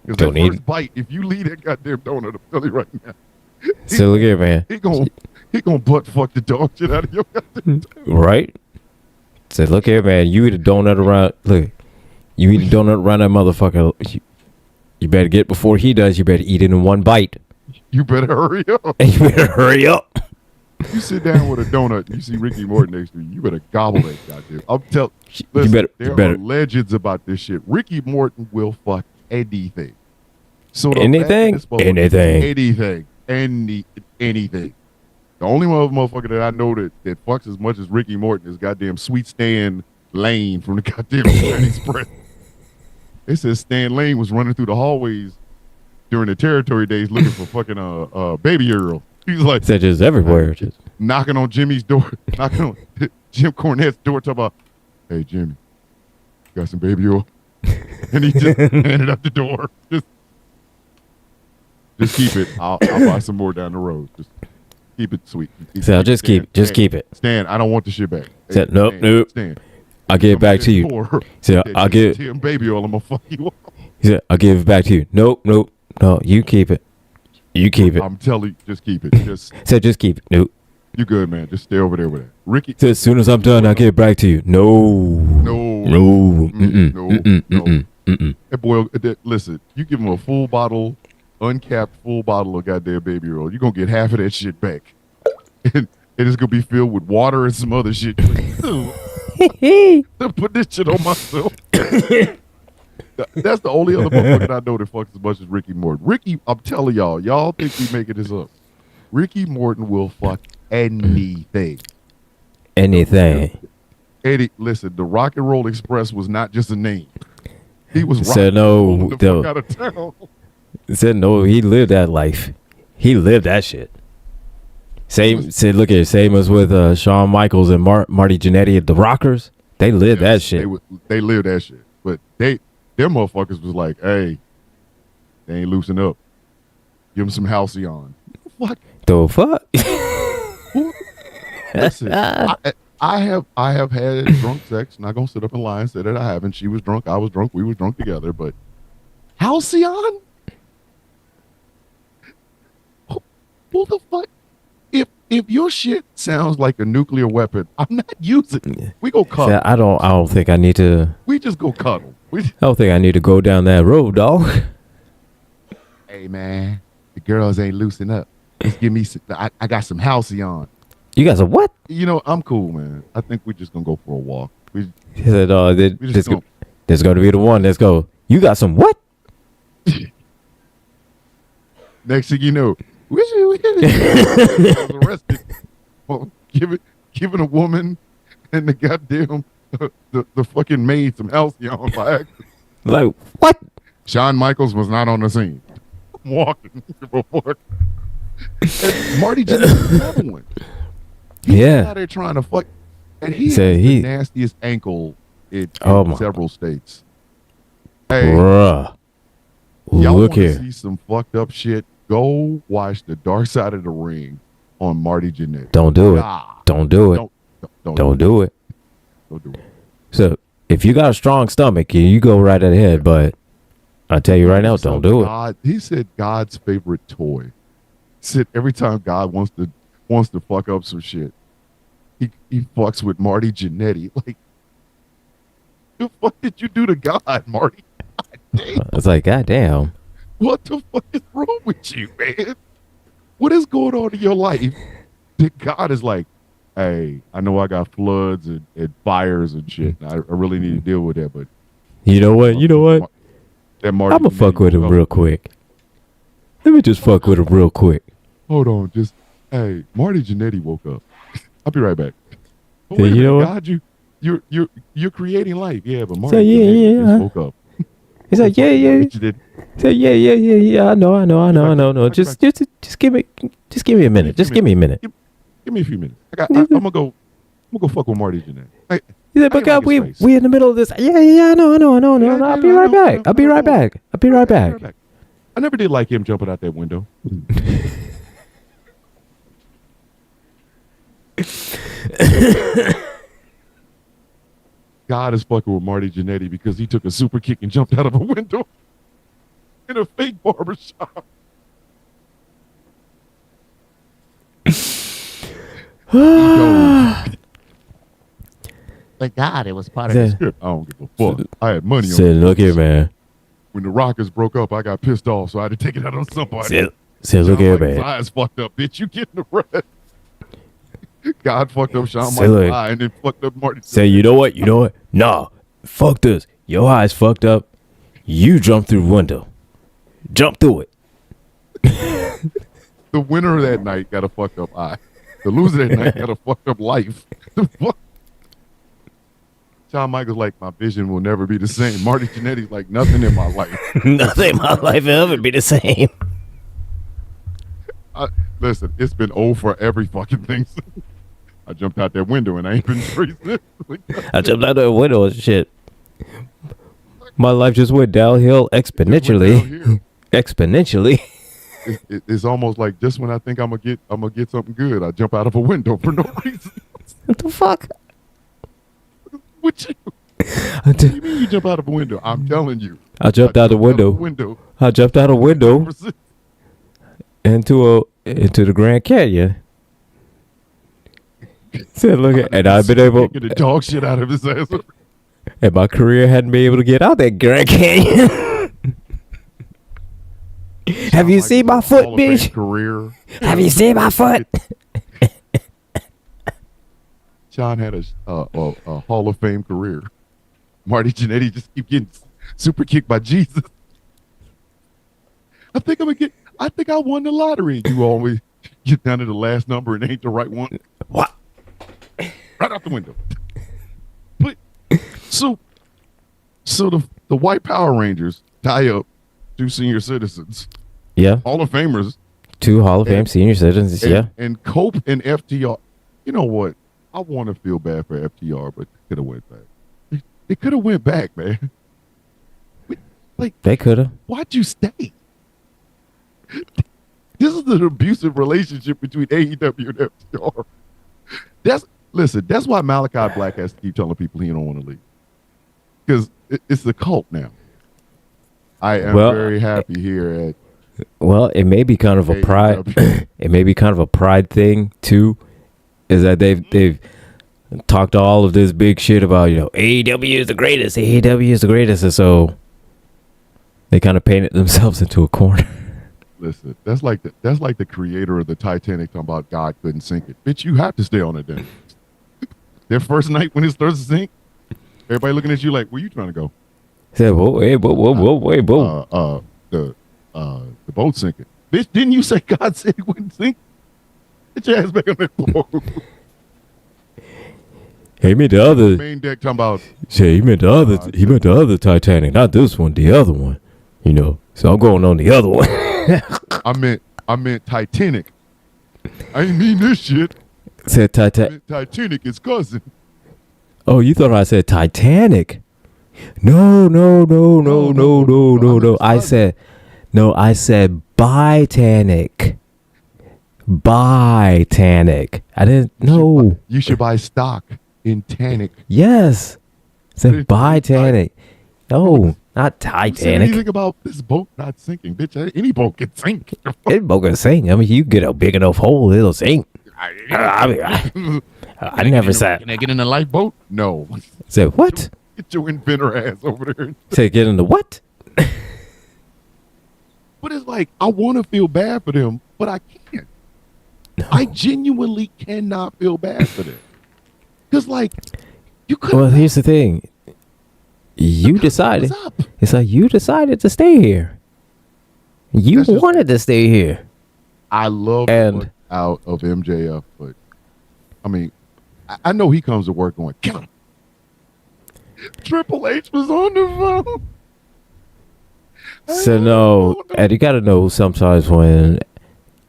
Because that first bite, if you leave that goddamn donut, I'm telling you right now. So look here, man. He gonna butt fuck the dog shit out of your goddamn right? So look here, man. You eat a donut around. Look, you eat a donut around that motherfucker. You better get before he does. You better eat it in one bite. You better hurry up. You better hurry up. You sit down with a donut and you see Ricky Morton next to you. You better gobble that goddamn. I'm telling you, there are legends about this shit. Ricky Morton will fuck anything. So anything. The only motherfucker that I know that fucks as much as Ricky Morton is goddamn Sweet Stan Lane from the goddamn Express. They said Stan Lane was running through the hallways during the territory days looking for fucking Baby Earl. He's like, they're just everywhere, just knocking on Jimmy's door, knocking on Jim Cornette's door, talking about, "Hey Jimmy, got some Baby Earl?" And he just handed up the door. Just keep it. I'll buy some more down the road. Just keep it sweet. So just keep it. Stan, I don't want the shit back. Hey, nope. Stan, I'll give it back to you. So I'll give him Baby Oil. I'm gonna fuck you up. He said, I'll give it back to you. Nope. No, you keep it. You keep it. I'm telling you, just keep it. Just keep it. Nope. You good, man. Just stay over there with it. Ricky. So as soon as I'm done, I'll give it back to you. No. Hey, boy, listen, you give him a full bottle, uncapped full bottle of goddamn Baby Oil, you're going to get half of that shit back. And it's going to be filled with water and some other shit. Put this shit on myself. That's the only other motherfucker I know that fucks as much as Ricky Morton. Ricky, I'm telling y'all think we making this up. Ricky Morton will fuck anything. Anything. Eddie, listen, the Rock and Roll Express was not just a name. He was said no. The fuck out of town. Said no. He lived that life. He lived that shit. Same. Said look at it. Same as with Shawn Michaels and Marty Jannetty at the Rockers. They lived that shit. They lived that shit. But them motherfuckers was like, hey, they ain't loosen up. Give them some halcyon. What the fuck? Listen, I have had drunk sex. Not gonna sit up and lie and say that I haven't. She was drunk. I was drunk. We was drunk together. But halcyon? Who the fuck? If your shit sounds like a nuclear weapon, I'm not using it. We go cuddle. Yeah, I don't think I need to. We just go cuddle. I don't think I need to go down that road, dog. Hey man, the girls ain't loosen up. Just give me some, I got some halcyon. You got some what? You know, I'm cool, man. I think we just gonna go for a walk. He said, there's gonna be the one. Let's go. You got some what? Next thing you know, I was arrested for giving a woman and the goddamn the fucking maid some halcyon by accident. Like what? Shawn Michaels was not on the scene. I'm walking before. And Marty Jannetty another one. He's out there trying to fuck, and he has the nastiest ankle in several states. Hey, bruh, y'all want to see some fucked up shit? Go watch The Dark Side of the Ring on Marty Jannetty. Don't do it. Don't do it. Don't do it. Don't do it. So if you got a strong stomach, you go right ahead. But I tell you right now, don't do it. He said God's favorite toy. He said every time God wants to fuck up some shit, he fucks with Marty Jannetty. Like, the fuck did you do to God, Marty? God damn. It's like, God damn. What the fuck is wrong with you, man? What is going on in your life that God is like, hey, I know I got floods and fires and shit. And I really need to deal with that, but you know what? I'm gonna fuck with him real quick. Let me just fuck with him real quick. Hold on, hey, Marty Jannetty woke up. I'll be right back. Oh, you know what? God, you're creating life, yeah, but Marty Jannetty just woke up. He's like, yeah. So yeah. I know. Just give me a minute. Just give me a minute. Give me a few minutes. I'm gonna go fuck with Marty Jannetty. He said, but God, we in the middle of this. Yeah. I know. I'll be right back. I never did like him jumping out that window. God is fucking with Marty Jannetty because he took a super kick and jumped out of a window in a fake barbershop. Thank God it was part of the script. I don't give a fuck. I had money on Said, it. look here, man. When the Rockets broke up, I got pissed off, so I had to take it out on somebody. Said, look here, Michael's man. eyes fucked up, bitch. You getting the rest. God fucked up Shawn Say, Michaels' look. eye and then fucked up Marty. Say, you know what? Nah, fuck this. Your eyes fucked up. You jump through the window. Jump through it. The winner of that night got a fucked up eye. The loser that night got a fucked up life. Shawn Michaels like, my vision will never be the same. Marty Jannetty's like, nothing in my life. Nothing in my life will ever be the same. Listen, it's been old for every fucking thing. I jumped out that window and I ain't been tracing it. I jumped out the window and shit. My life just went downhill exponentially. Exponentially. It's almost like just when I think I'm gonna get something good, I jump out of a window for no reason. What the fuck? What do you mean you jump out of a window? I'm telling you. I jumped out the window. I jumped out a window into the Grand Canyon. Said, look at, and I've been able to get the dog shit out of his ass. And my career hadn't been able to get out that Grand Canyon. Have you seen my foot, bitch? Career. Have you seen my foot? Shawn had a Hall of Fame career. Marty Jannetty just keep getting super kicked by Jesus. I think I won the lottery. You always get down to the last number and ain't the right one. What? Right out the window. But so the white Power Rangers tie up 2 senior citizens. Yeah. Hall of Famers. 2 Hall of Fame senior citizens, yeah. And Cope and FTR. You know what? I want to feel bad for FTR, but they could have went back. They could have went back, man. Like, they could have. Why'd you stay? This is an abusive relationship between AEW and FTR. That's why Malachi Black has to keep telling people he don't want to leave. Because it's the cult now. I am very happy here at. Well, it may be kind of a pride. It may be kind of a pride thing too. Is that they've talked all of this big shit about, AEW is the greatest. AEW is the greatest, and so they kind of painted themselves into a corner. Listen, that's like the creator of the Titanic talking about God couldn't sink it. Bitch, you have to stay on it then. Their first night when it starts to sink, everybody looking at you like, where you trying to go? Said, whoa, hey, whoa. The boat sinking. Bitch, didn't you say God said it wouldn't sink? Get your ass back on that boat. He meant the other main deck talking about. He meant the other. He meant the other Titanic, not this one, the other one. So I'm going on the other one. I meant Titanic. I ain't mean this shit. Said Titanic. Titanic is cousin. Oh, you thought I said Titanic? No. I said Bitanic. Bitanic. I didn't know. You should buy stock in Titanic. Yes. Said Bitanic. No, not Titanic. Anything about this boat not sinking, bitch? Any boat can sink. Any boat can sink. I mean, you get a big enough hole, it'll sink. I never said. Can I get in a lifeboat? No. Said what? Get your inventor ass over there. Said get in the what? But it's like, I want to feel bad for them, but I can't. No. I genuinely cannot feel bad for them. Because, like, you could. Well, here's the thing. You decided. It's like you decided to stay here. You wanted to stay here. I love the look out of MJF, but I mean, I know he comes to work going, kill him. Triple H was on the phone. So no, and you gotta know sometimes when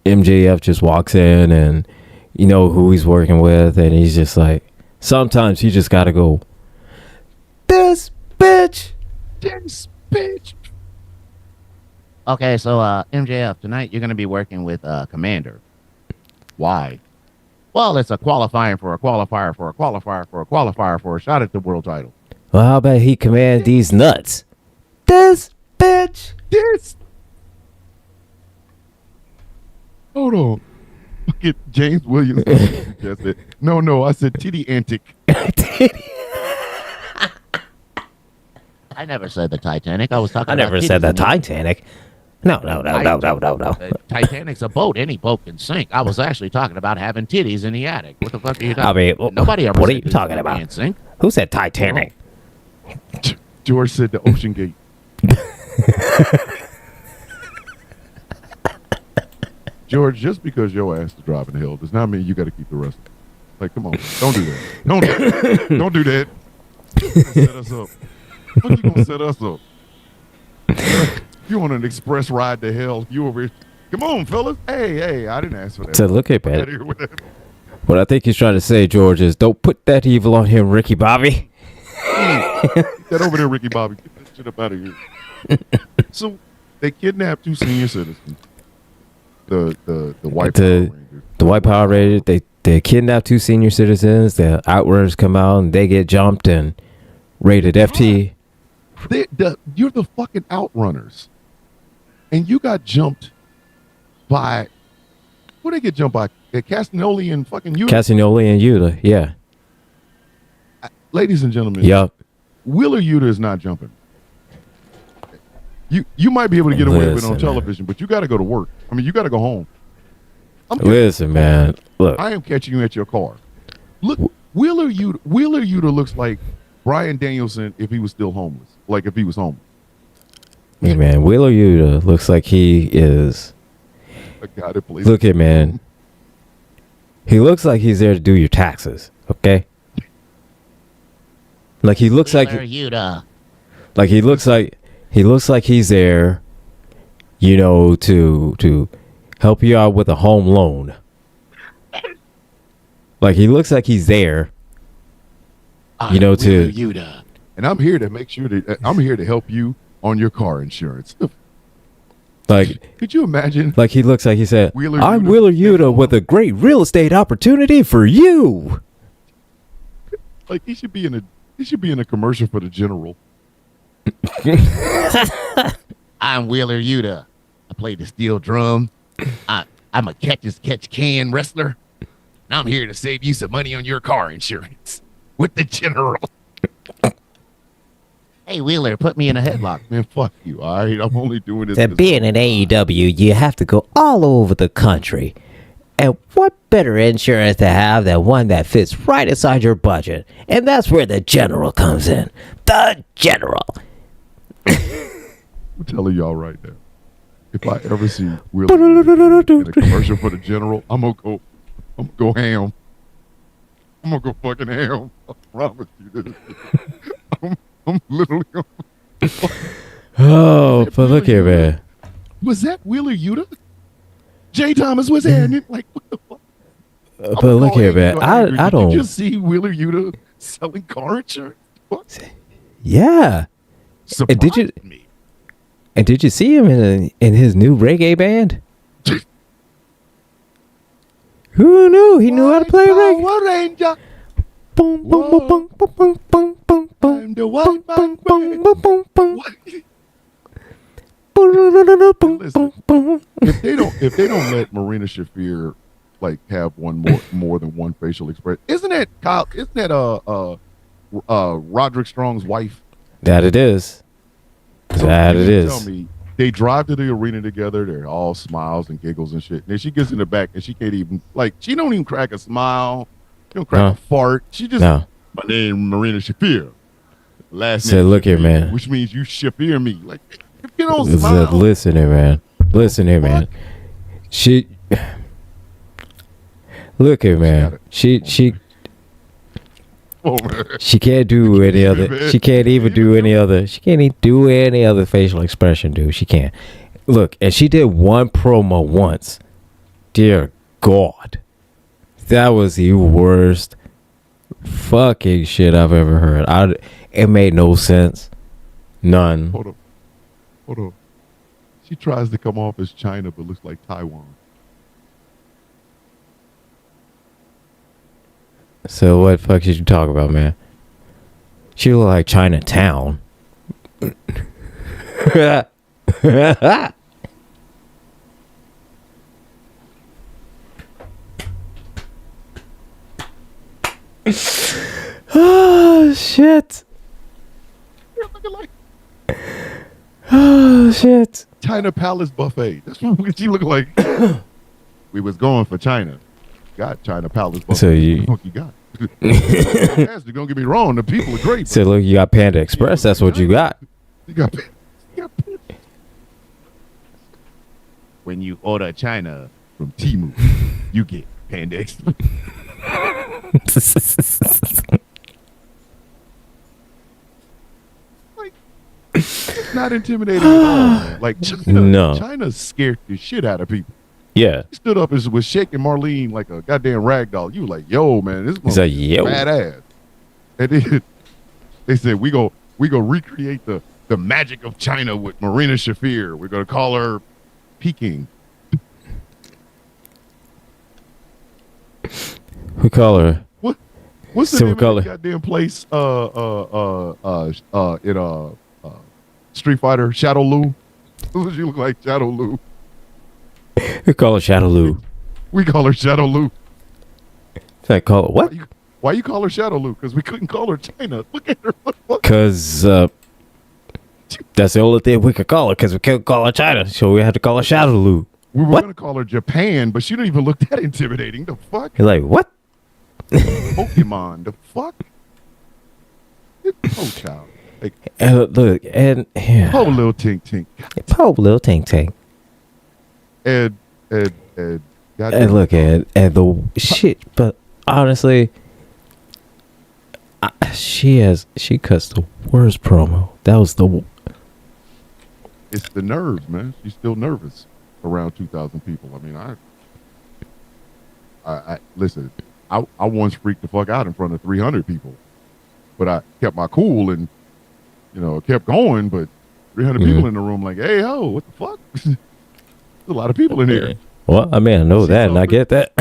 MJF just walks in and you know who he's working with, and he's just like, sometimes you just gotta go, this bitch. Okay, so MJF, tonight you're going to be working with Commander. Why? Well, it's a qualifying for a qualifier for a qualifier for a qualifier for a shot at the world title. Well, how about he command these nuts? This bitch. This. Hold on. Look at James Williams. No, I said titty antic. I never said the Titanic. I was talking I about never said the titties in it. Titanic. No. Titanic's a boat. Any boat can sink. I was actually talking about having titties in the attic. What the fuck are you talking I mean, about? Nobody ever what are said you talking this about? can't sink. Who said Titanic? George said the Ocean Gate. George, just because your ass is driving the hill does not mean you got to keep the rest of it. Like, come on, don't do that. Don't do that. Set us up. What you gonna set us up? You want an express ride to hell? You over here? Come on, fellas. Hey, I didn't ask for that. So look at that. Get What I think he's trying to say, George, is don't put that evil on him, Ricky Bobby. that over there, Ricky Bobby. Get that shit up out of here. So they kidnapped 2 senior citizens. The white Power Rangers. The white Power Rangers. They kidnap 2 senior citizens. The Outrunners come out and they get jumped and rated FT. You're the fucking Outrunners, and you got jumped by. Who they get jumped by? Castagnoli and fucking Yuta. Castagnoli and Yuta, yeah. Ladies and gentlemen, Yup. Wheeler Yuta is not jumping. You might be able to get away with it on television, but you got to go to work. I mean, you got to go home. Listen, man. Look, I am catching you at your car. Look, Wheeler Yuta looks like Bryan Danielson if he was still homeless. Like if he was homeless. hey, man. Wheeler Yuta looks like he is. Look at man. He looks like he's there to do your taxes. Okay. Like he looks Wheeler Yuta. Like he looks like he's there, you know, to help you out with a home loan. Like he looks like he's there, you know, to. Yuta. And I'm here to make sure that I'm here to help you on your car insurance. Like, could you imagine? Like he looks like he said, "I'm Yuta. Wheeler Yuta with a great real estate opportunity for you." Like he should be in a commercial for the General. I'm Wheeler Yuta. I play the steel drum. I'm a catch-can wrestler. And I'm here to save you some money on your car insurance with the General. Hey, Wheeler, put me in a headlock. Man, fuck you, all right? I'm only doing this. To being in AEW, you have to go all over the country. And what better insurance to have than one that fits right inside your budget? And that's where the General comes in. The General. I'm telling y'all right now. If I ever see Wheeler in a commercial for the General, I'm gonna go ham. I'm gonna go fucking ham. I promise you this. I'm literally. Oh, but look here, man. Was that Wheeler Yuta? Jay Thomas was at it. Like, what the fuck? But look here, man. I don't. Did you just see Wheeler Yuta selling car insurance? What? Yeah. Surprised me. And did you see him in his new reggae band? Who knew he knew how to play reggae? Power Ranger. Boom, boom, boom, boom, boom, boom, boom, boom, boom. I'm the white man. Boom, boom, boom, boom. What? Boom, Listen, boom, boom. if they don't let Marina Shafir like have more than one facial expression, isn't that Roderick Strong's wife? That it is. That it is. Tell me, they drive to the arena together. They're all smiles and giggles and shit. And then she gets in the back and she can't even she don't even crack a smile. She don't crack a fart. She just my name Marina Shafir. Last name. Said, look here, man. Which means you Shafir me. Like if you don't smile. Listen here, man. Listen here, man. She. Look here, man. She can't do any other. She can't even do any other. She can't even do any other facial expression, dude. She can't. Look, and she did one promo once. Dear God, that was the worst fucking shit I've ever heard. It made no sense. None. Hold on. She tries to come off as China, but looks like Taiwan. So what the fuck did you talk about, man? She look like Chinatown. Oh shit. Oh shit. China Palace buffet. That's what she look like. We was going for China. Got China Palace buffet. So you got. Yes, don't get me wrong. The people are great. So look, you got Panda Express. That's what you got. You got. When you order China From Temu, you get Panda Express. It's not intimidating at all. Man. Like China scared the shit out of people. Yeah. He stood up and was shaking Marlene like a goddamn rag doll. You were like, yo, man, this He's like, yo. badass. And then they said, we go recreate the magic of China with Marina Shafir. We're gonna call her Peking. We call her. What's the So name we call of that goddamn place? In Street Fighter, Shadow Lu. Who does she look like? Shadow Lu. We call her Shadow Lu. We call her Shadow Lu. I call it what? Why you call her Shadow Lu? Because we couldn't call her China. Look at her. Because that's the only thing we could call her. Because we couldn't call her China, so we had to call her Shadow Lu. We were What? going to call her Japan, but she didn't even look that intimidating. The fuck? You're like, what? Pokemon. The fuck? Oh, child. Like, Look, and yeah. oh, little tink tink. Poor little Tink Tink. And And look at the shit, but honestly, she cuts the worst promo. That was it's the nerves, man. She's still nervous around 2,000 people. I mean, I listen. I once freaked the fuck out in front of 300 people, but I kept my cool and kept going. But 300 people in the room, like, hey ho, what the fuck? There's a lot of people in here. Well, I mean, I know that, and I get that.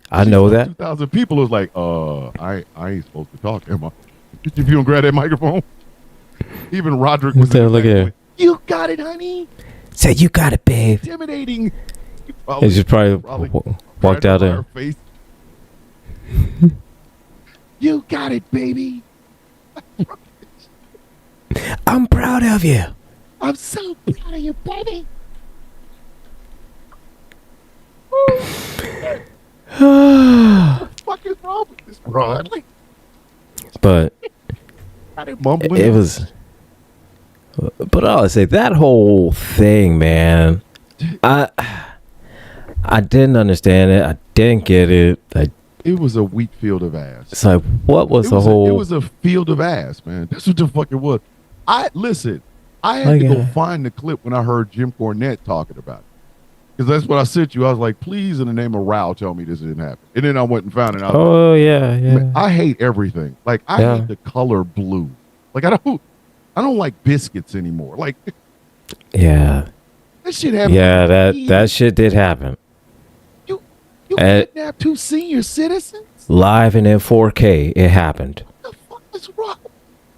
I know that. 2,000 people was like, I ain't supposed to talk, am I? If you don't grab that microphone. Even Roderick was Look at her. You got it, honey. Say you got it, babe. Intimidating. And she probably walked out there. Face. You got it, baby. I'm proud of you. I'm so proud of you, baby. What the fuck is wrong with this broad? Like, But mumbling. it was. But I'll say that whole thing, man. I didn't understand it. I didn't get it. It was a weak field of ass. It's like, what was the whole? It was a field of ass, man. That's what the fuck it was. I had to go find the clip when I heard Jim Cornette talking about it. Because that's what I sent you. I was like, please, in the name of Rao, tell me this didn't happen. And then I went and found it. I was like, Yeah. man, I hate everything. Like, I hate the color blue. Like, I don't like biscuits anymore. Like, yeah. that shit happened. Yeah, that shit did happen. You kidnapped 2 senior citizens? Live and in 4K, it happened. What the fuck is wrong?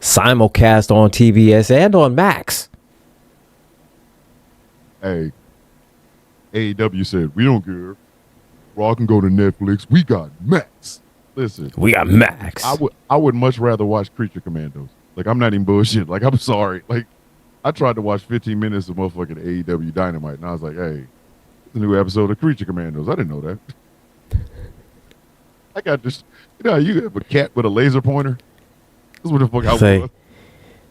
Simulcast on TBS and on Max. Hey, AEW said, we don't care. Raw can go to Netflix. We got Max. Listen. We got Max. I would much rather watch Creature Commandos. Like, I'm not even bullshit. Like, I'm sorry. Like, I tried to watch 15 minutes of motherfucking AEW Dynamite, and I was like, hey, it's a new episode of Creature Commandos. I didn't know that. I got this. You have a cat with a laser pointer? That's what the fuck I was.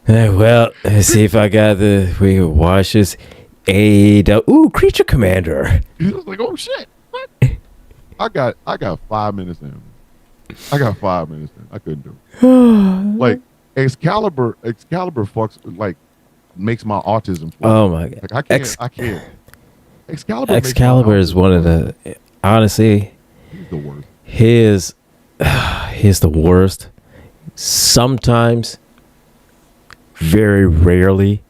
Hey, well, let's see if I got we can watch this AEW. Ooh, Creature Commander. He was like, oh shit. What? I got 5 minutes in. I couldn't do it. Like, Excalibur fucks, like, makes my autism. Oh my god. Like, I can't. Excalibur is one of the, honestly, he's the worst. He's the worst. Sometimes, very rarely,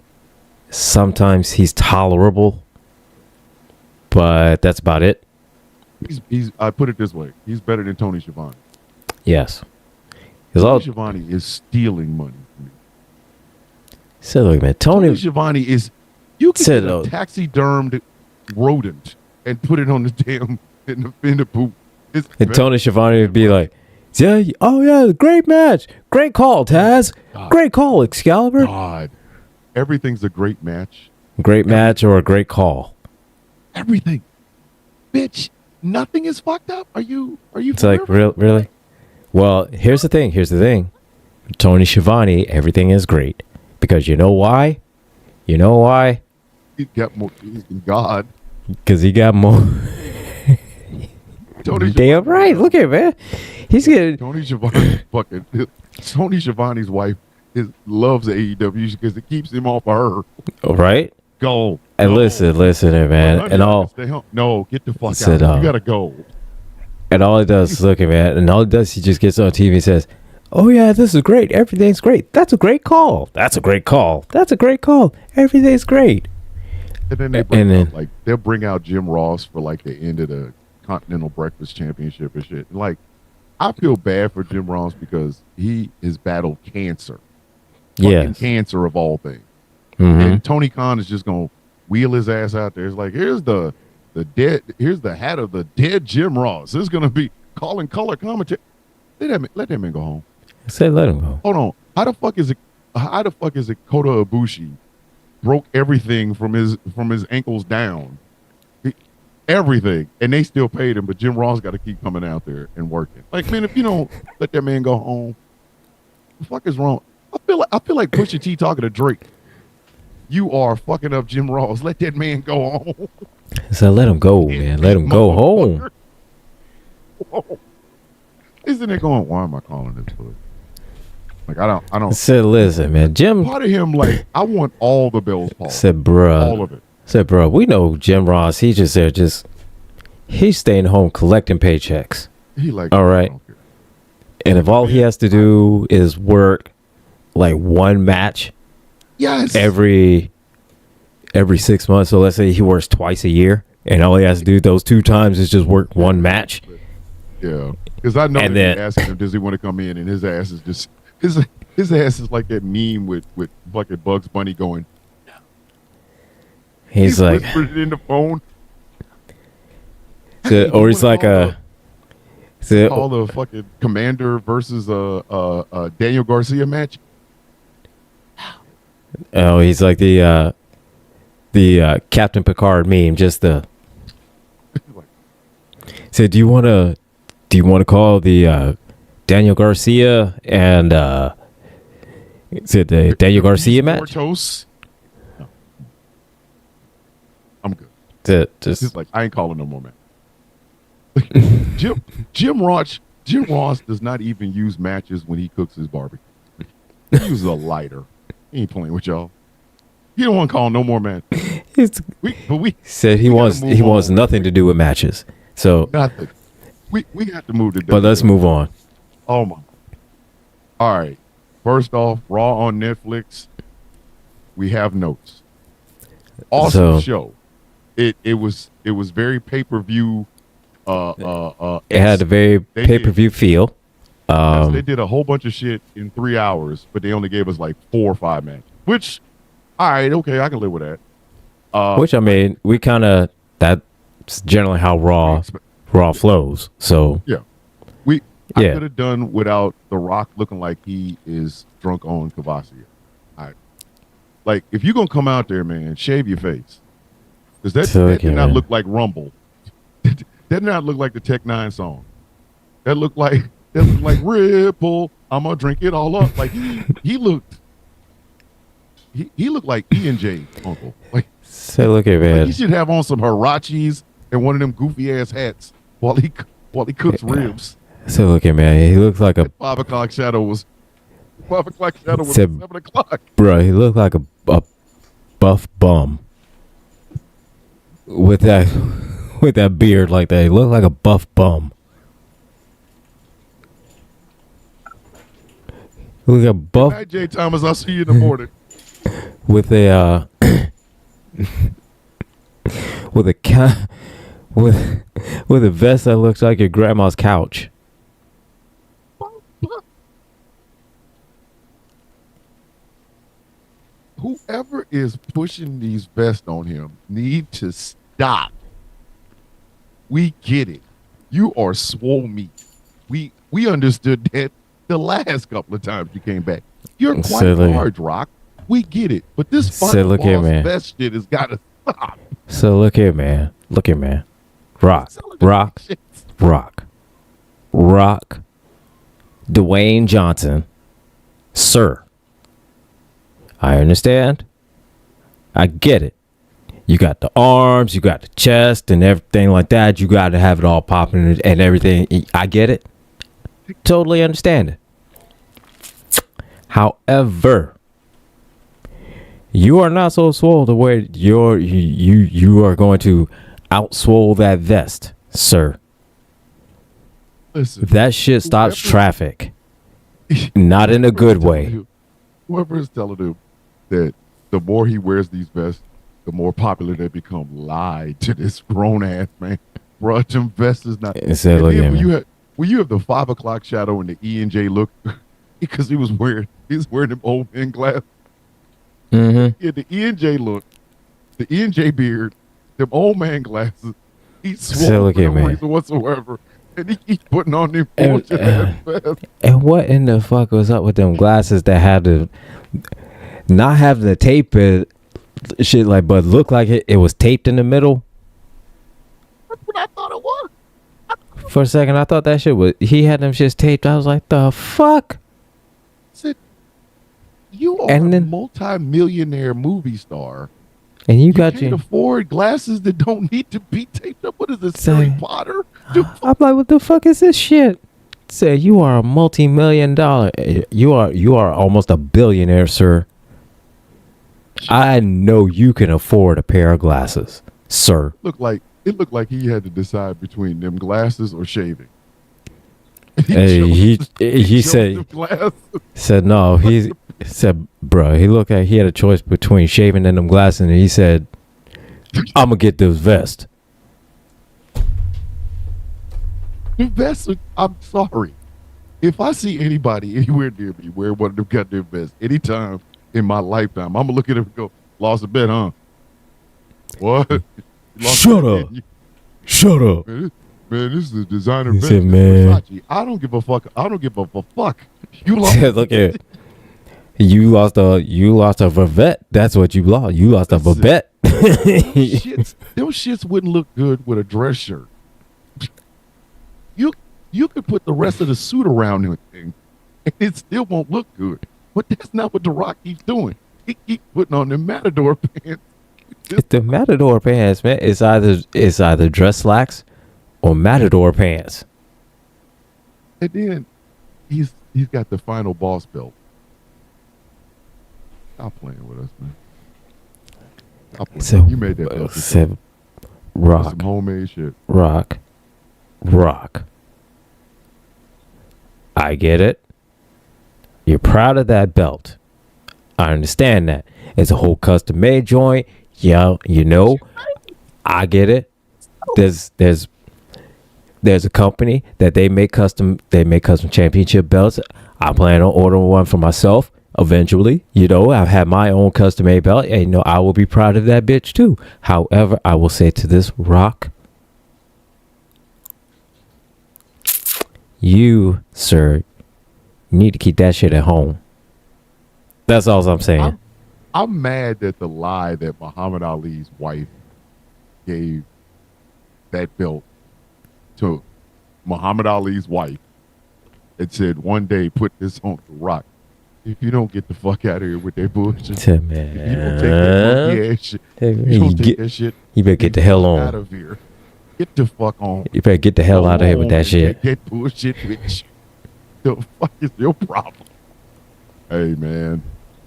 sometimes he's tolerable. but that's about it. He's. I put it this way: he's better than Tony Schiavone. Yes. Tony Schiavone is stealing money from me. So look, man, Tony Schiavone is. You can Said, get a taxidermed rodent and put it on the damn in the poop. and Tony Schiavone would be like, "Yeah, oh yeah, great match, great call, Taz, great call, Excalibur, God, everything's a great match. great match or a great call." Everything, bitch. Nothing is fucked up. Are you? It's like really. Well, here's the thing. Tony Schiavone, everything is great because you know why? You know why? He got more than God. Because he got more. Tony Damn right. Look at man. He's getting. Tony Schiavone fucking. Tony Schiavone's wife loves AEW because it keeps him off of her. Right. Go. And go. listen, man. And all. Stay home. No, get the fuck Said, out. You gotta go. And all it does, look at man. And all it does, he just gets on TV and says, "Oh yeah, this is great. Everything's great. That's a great call. That's a great call. That's a great call. Everything's great." And then they'll bring out Jim Ross for like the end of the Continental Breakfast Championship and shit. And like, I feel bad for Jim Ross because he has battled cancer. Yes. Cancer of all things. Mm-hmm. And Tony Khan is just gonna wheel his ass out there. It's like, here's the hat of the dead Jim Ross. This is gonna be calling color commentary. Let that man go home. Say let him go. Hold on. How the fuck is it Kota Ibushi broke everything from his ankles down? Everything. And they still paid him, but Jim Ross got to keep coming out there and working. Like, man, if you don't let that man go home, what the fuck is wrong? I feel like Pusha T talking to Drake. You are fucking up Jim Ross. Let that man go home. So let him go, man. Let him go home. Whoa. Isn't it going, why am I calling this bull? Like, I don't. Said, listen, man. Jim. Part of him, like, I want all the bells, Paul. Said, bruh. All of it. Said, bro, we know Jim Ross. He's just there, he's staying home collecting paychecks. He like, all right. And if all he has to do is work like one match, yes, every 6 months. So let's say he works twice a year, and all he has to do those 2 times is just work one match. Yeah, because I know and then asking him, does he want to come in, and his ass is just his ass is like that meme with fucking Bugs Bunny going. He's like whispered it in the phone. Or he's like call the fucking Commander versus Daniel Garcia match. Oh, he's like the Captain Picard meme. Just the. So do you want to call the Daniel Garcia and is it the Daniel Garcia match? Toast. No. I'm good. Just like, I ain't calling no more, man. Jim Ross does not even use matches when he cooks his barbecue. He uses a lighter. He ain't playing with y'all. He don't want to call no more matches. We said he wants nothing to do with matches. So nothing. We got to move to. But let's move on. Oh my. All right. First off, Raw on Netflix. We have notes. Awesome show. It was very pay-per-view. It had a very pay-per-view feel. They did a whole bunch of shit in 3 hours, but they only gave us like 4 or 5 matches. Which, all right, okay, I can live with that. Which I mean, we kind of that's generally how Raw flows. So yeah, I could have done without The Rock looking like he is drunk on Cavassier. Like, if you're gonna come out there, man, shave your face, because that did not look like Rumble. That did not look like the Tech 9 song. That looked like Ripple. I'm gonna drink it all up. Like he looked like E&J uncle. Like, say, look at man. Like, he should have on some Hirachis and one of them goofy ass hats while he cooks ribs. So look at man. He looks like a 5 o'clock shadow was 7 o'clock. Bro, he looked like a buff bum with that beard like that. He looked like a buff bum. Look at buff. Good night, Jay Thomas. I'll see you in the morning. With a with a with a vest that looks like your grandma's couch. Whoever is pushing these vests on him need to stop. We get it. You are swole meat. We understood that the last couple of times you came back. You're quite Silly. large, Rock. We get it. But this So fucking look here, man. vest shit has got to stop. So look here, man. Look here, man. Rock. Dwayne Johnson. Sir. I understand. I get it. You got the arms, you got the chest and everything like that. You got to have it all popping and everything. I get it. Totally understand it. However, you are not so swole to where you are going to outswole that vest, sir. Listen, That shit stops traffic. Not in a good way. Whoever is telling him that the more he wears these vests, the more popular they become, lied to this grown ass man. Bro, them vests is not. It said, And look then at me. when you have the 5 o'clock shadow and the E&J look, because he's wearing them old man glasses. Mm-hmm. Yeah, the E&J look, the E&J beard, them old man glasses. He's So swole look for at no me. reason whatsoever. And he keeps putting on them And- bullshit ass vests. And what in the fuck was up with them glasses that had to not have the tape it shit like, but look like it was taped in the middle? That's what I thought it was. For a second, I thought that shit was, he had them shits taped. I was like, the fuck? Said, you are And a then- multi-millionaire movie star. And you You got can't your, afford glasses that don't need to be taped up. What is this, Say- Harry Potter? Dude, I'm like, what the fuck is this shit? Say, you are a multi-million-dollar, you are almost a billionaire, sir. I know you can afford a pair of glasses, sir. it looked like he had to decide between them glasses or shaving. Hey, he chose said- them glasses. Said no. He said, bro, he looked like he had a choice between shaving and them glasses, and he said, I'm gonna get this vest. The vests are, I'm sorry. If I see anybody anywhere near me wear one of them goddamn vests anytime in my lifetime, I'm gonna look at him and go, lost a bet, huh? What? You lost Shut a bet, up. didn't you? Shut up. Man, this is a designer He vest. said, It's man. Versace. I don't give a fuck. I don't give a fuck. You lost. Look here. You lost a Vivette. That's what you lost. You lost a That's Vivette. Those shits wouldn't look good with a dress shirt. You could put the rest of the suit around him and it still won't look good. But that's not what The Rock keeps doing. He keeps putting on them Matador pants. It's the Matador pants, man. It's either dress slacks or Matador pants. And then he's got the final boss belt. Stop playing with us, man. Stop playing. So, You made that belt. yourself. said, That's rock, some homemade shit. rock. I get it. You're proud of that belt. I understand that. It's a whole custom made joint. Yeah, you know. I get it. There's a company that they make custom championship belts. I plan on ordering one for myself eventually. You know, I've had my own custom made belt, and you know, I will be proud of that bitch too. However, I will say to this Rock, you, sir, need to keep that shit at home. That's all I'm saying. I'm mad that the lie that Muhammad Ali's wife gave that belt to Muhammad Ali's wife and said, one day put this on The Rock. If you don't get the fuck out of here with that bullshit, Say, if you don't take that monkey ass shit, you don't take that shit. You better get the hell Out on. of here. Get the fuck on. You better get the hell out of here with Go on that and shit. take that bullshit with you. The fuck is your problem? Hey man,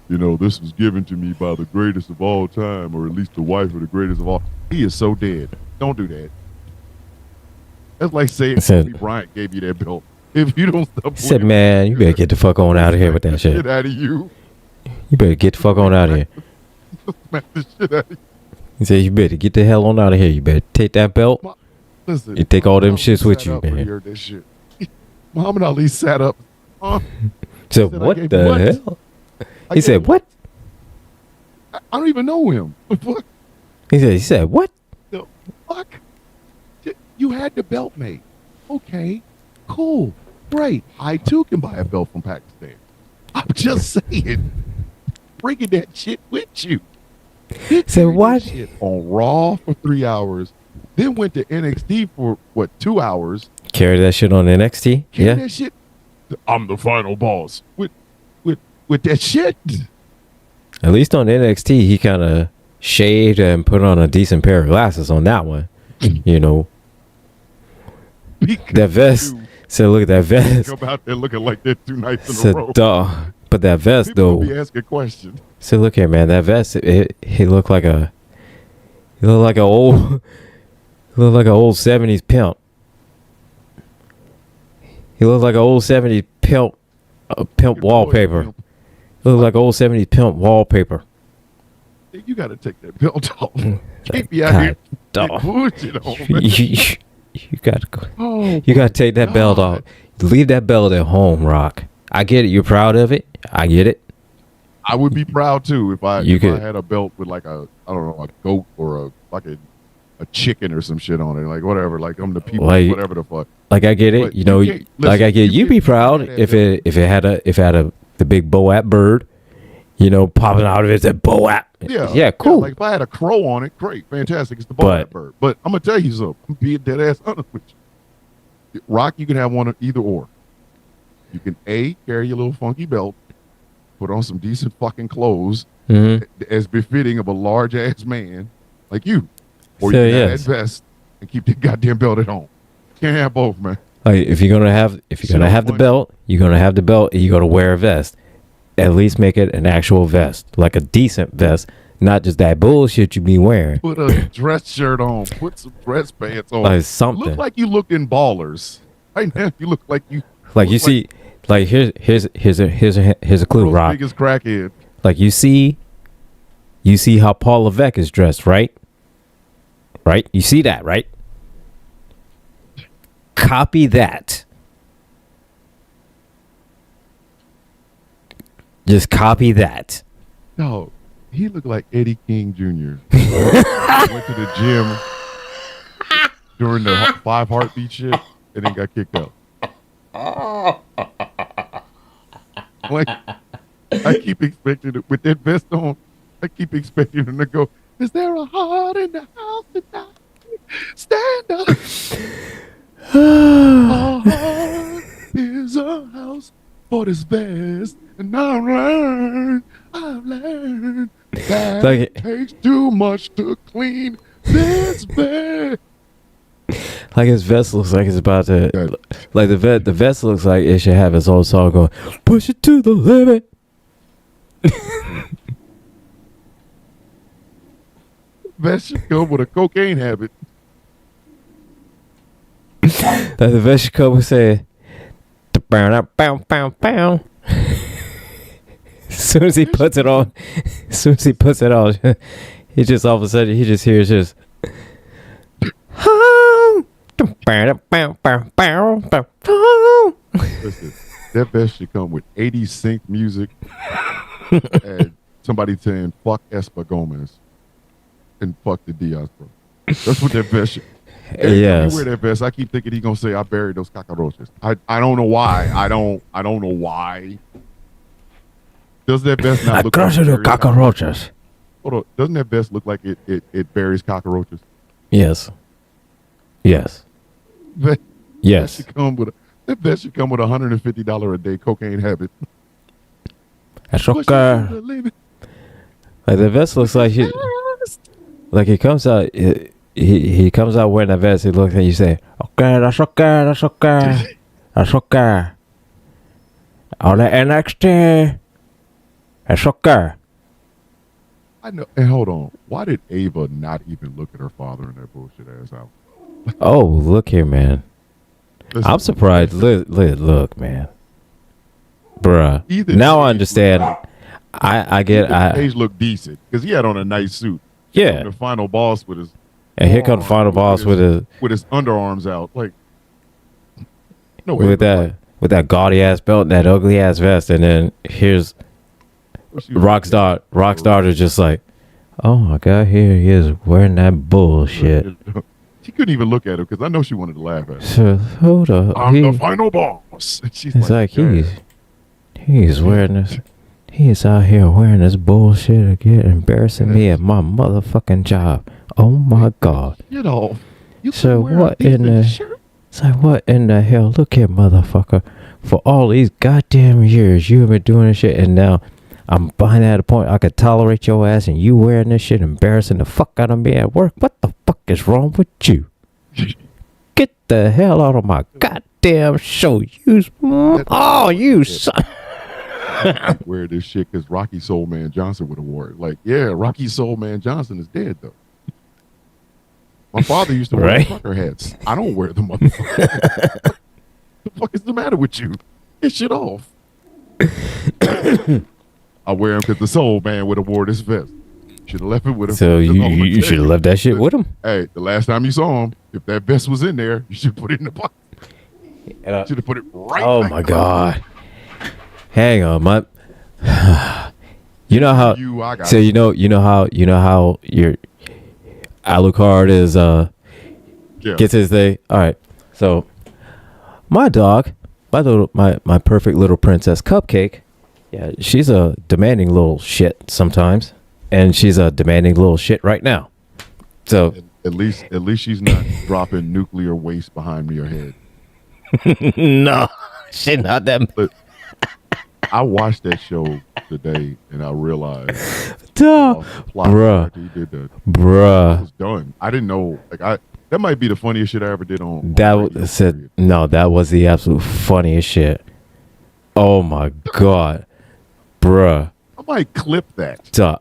you know this was given to me by the greatest of all time, or at least the wife of the greatest of all. He is so dead. Don't do that. That's like saying Kobe Bryant gave you that belt. If you don't stop, Said, man, you better get the fuck on out of here with that shit. Out of you. You better get the fuck on out of here. Smack the shit out of you. He said, "You better get the hell on out of here. You better take that belt. Listen, You take all them Muhammad shits with sat you, up when he man." heard that shit. Muhammad Ali sat up. So said, what "I gave the what? hell? I He gave said, "What?" I don't even know him. What He said, "What?" the fuck? You had the belt made. Okay, cool, great. I too can buy a belt from Pakistan. I'm just saying, bringing that shit with you. Said what? Shit on Raw for 3 hours, then went to NXT for what 2 hours. Carry that shit on NXT. Carry Yeah. that shit. I'm the final boss with that shit. At least on NXT, he kind of shaved and put on a decent pair of glasses on that one. You know, that vest. So look at that vest. Come out there looking like that 2 nights in a So row. but that vest People though. be asking questions. So look here, man. That vest. He looked like a. He looked like a old. He looked like an old 70s pimp. He looked like an old 70s pimp. Pimp wallpaper. He looked like old 70s pimp wallpaper. You got to take that belt off. Keep me God, out here. dog. Bullshit on, man. You got to go. Oh, You gotta take that belt off. Leave that belt at home, Rock. I get it. You're proud of it. I get it. I would be proud too if I You if I could- had a belt with like a I don't know a goat or a chicken or some shit on it, like whatever, like I'm the people, Like- whatever the fuck. Like I get it. But You know, you can't- like I listen, get. you You'd be can't proud have that if it had the big Boat bird, you know, popping out of it. That Boat. Yeah, cool. like if I had a crow on it, great, fantastic. It's the But- bird. But I'm gonna tell you something. I'm being dead ass honest with you. Rock, you can have one of either or. You can carry your little funky belt, put on some decent fucking clothes, Mhm. as befitting of a large ass man like you, or So, you can have yes. that vest and keep the goddamn belt at home. Can't have both, man. Like if you're gonna have the belt, you're gonna have the belt. And you gotta wear a vest. At least make it an actual vest, like a decent vest, not just that bullshit you be wearing. Put a dress shirt on. Put some dress pants on. Like something. Look like you looked in Ballers. Right now, you look like you. Like you look see, like here's a clue, world's Rock. biggest crackhead. Like you see how Paul Levesque is dressed, right? Right? You see that, right? Copy that. Just copy that. No, he looked like Eddie King Jr. Went to the gym during the 5 heartbeat shit and then got kicked out. Like, I keep expecting it with that vest on. I keep expecting him to go, "Is there a heart in the house tonight? Stand up." A heart is a house for this vest. And I've learned that Like- it takes too much to clean this vest. Like his vest looks like it's about to. Good. Like the vest looks like it should have its own song going. Push it to the limit. Vest should come with a cocaine habit. Like the vest should come and say, "Bow, bow, bow, bow." As soon as he puts it on, he just all of a sudden he just hears just. Listen, that vest should come with 80s sync music and somebody saying "fuck Espa Gomez" and "fuck the Diaz bro." That's what that vest should. Every time Yes. you wear that vest, I keep thinking he's gonna say, "I buried those cockroaches." I don't know why. I don't know why. Does that vest not look like it buries cockroaches. Hold on. Doesn't that vest look like it buries cockroaches? Yes. Yes. That Yes. should come with that vest should come with $150 a day cocaine habit. That's Push it to okay. the limit. Like the vest looks like he comes out. He comes out wearing that vest. He looks and you say, "Okay, that's okay, that's okay, that's okay." On the NXT, that's okay. I know. And hold on. Why did Ava not even look at her father in that bullshit ass house? Oh, look here, man. Listen, I'm surprised. Look, man. Bruh. Either Now I Paige understand. looked- I get. Paige looked decent because he had on a nice suit. Yeah. The final boss with his. And here comes the final boss with his underarms out, like. No way. With that gaudy ass belt and that ugly ass vest, and then here's Rockstar. Rockstar's just like, oh my god, here he is wearing that bullshit. She couldn't even look at him because I know she wanted to laugh at him. So hold up, I'm the final boss. And she's it's like yeah. he's wearing this. He's out here wearing this bullshit again, embarrassing me at my motherfucking job. Oh my god. You know. So what in the? Shirt? It's like, what in the hell? Look here, motherfucker. For all these goddamn years, you have been doing this shit, and now I'm behind at a point I could tolerate your ass, and you wearing this shit, embarrassing the fuck out of me at work. What the fuck is wrong with you? Get the hell out of my goddamn show, you son. Wear this shit because Rocky Soul Man Johnson would have wore it. Like, yeah, Rocky Soul Man Johnson is dead though. My father used to wear trucker hats. I don't wear them. What the fuck is the matter with you? Get shit off. I wear them because the Soul Man would have wore this vest. Should have left it with him. So you should have left that shit with him. Hey, the last time you saw him, if that vest was in there, you should put it in the pocket. Should have put it right. Oh my god. Hang on, my. You know how? So you know how your Alucard is gets his thing. All right, so my dog, my perfect little princess Cupcake, yeah, she's a demanding little shit sometimes, and she's a demanding little shit right now. So at least she's not dropping nuclear waste behind me or head. No, she's not that. But I watched that show today and I realized, bruh, he did that. Bruh, I was done. I didn't know. Like that might be the funniest shit I ever did on. That was the absolute funniest shit. Oh my god, bruh. I might clip that. So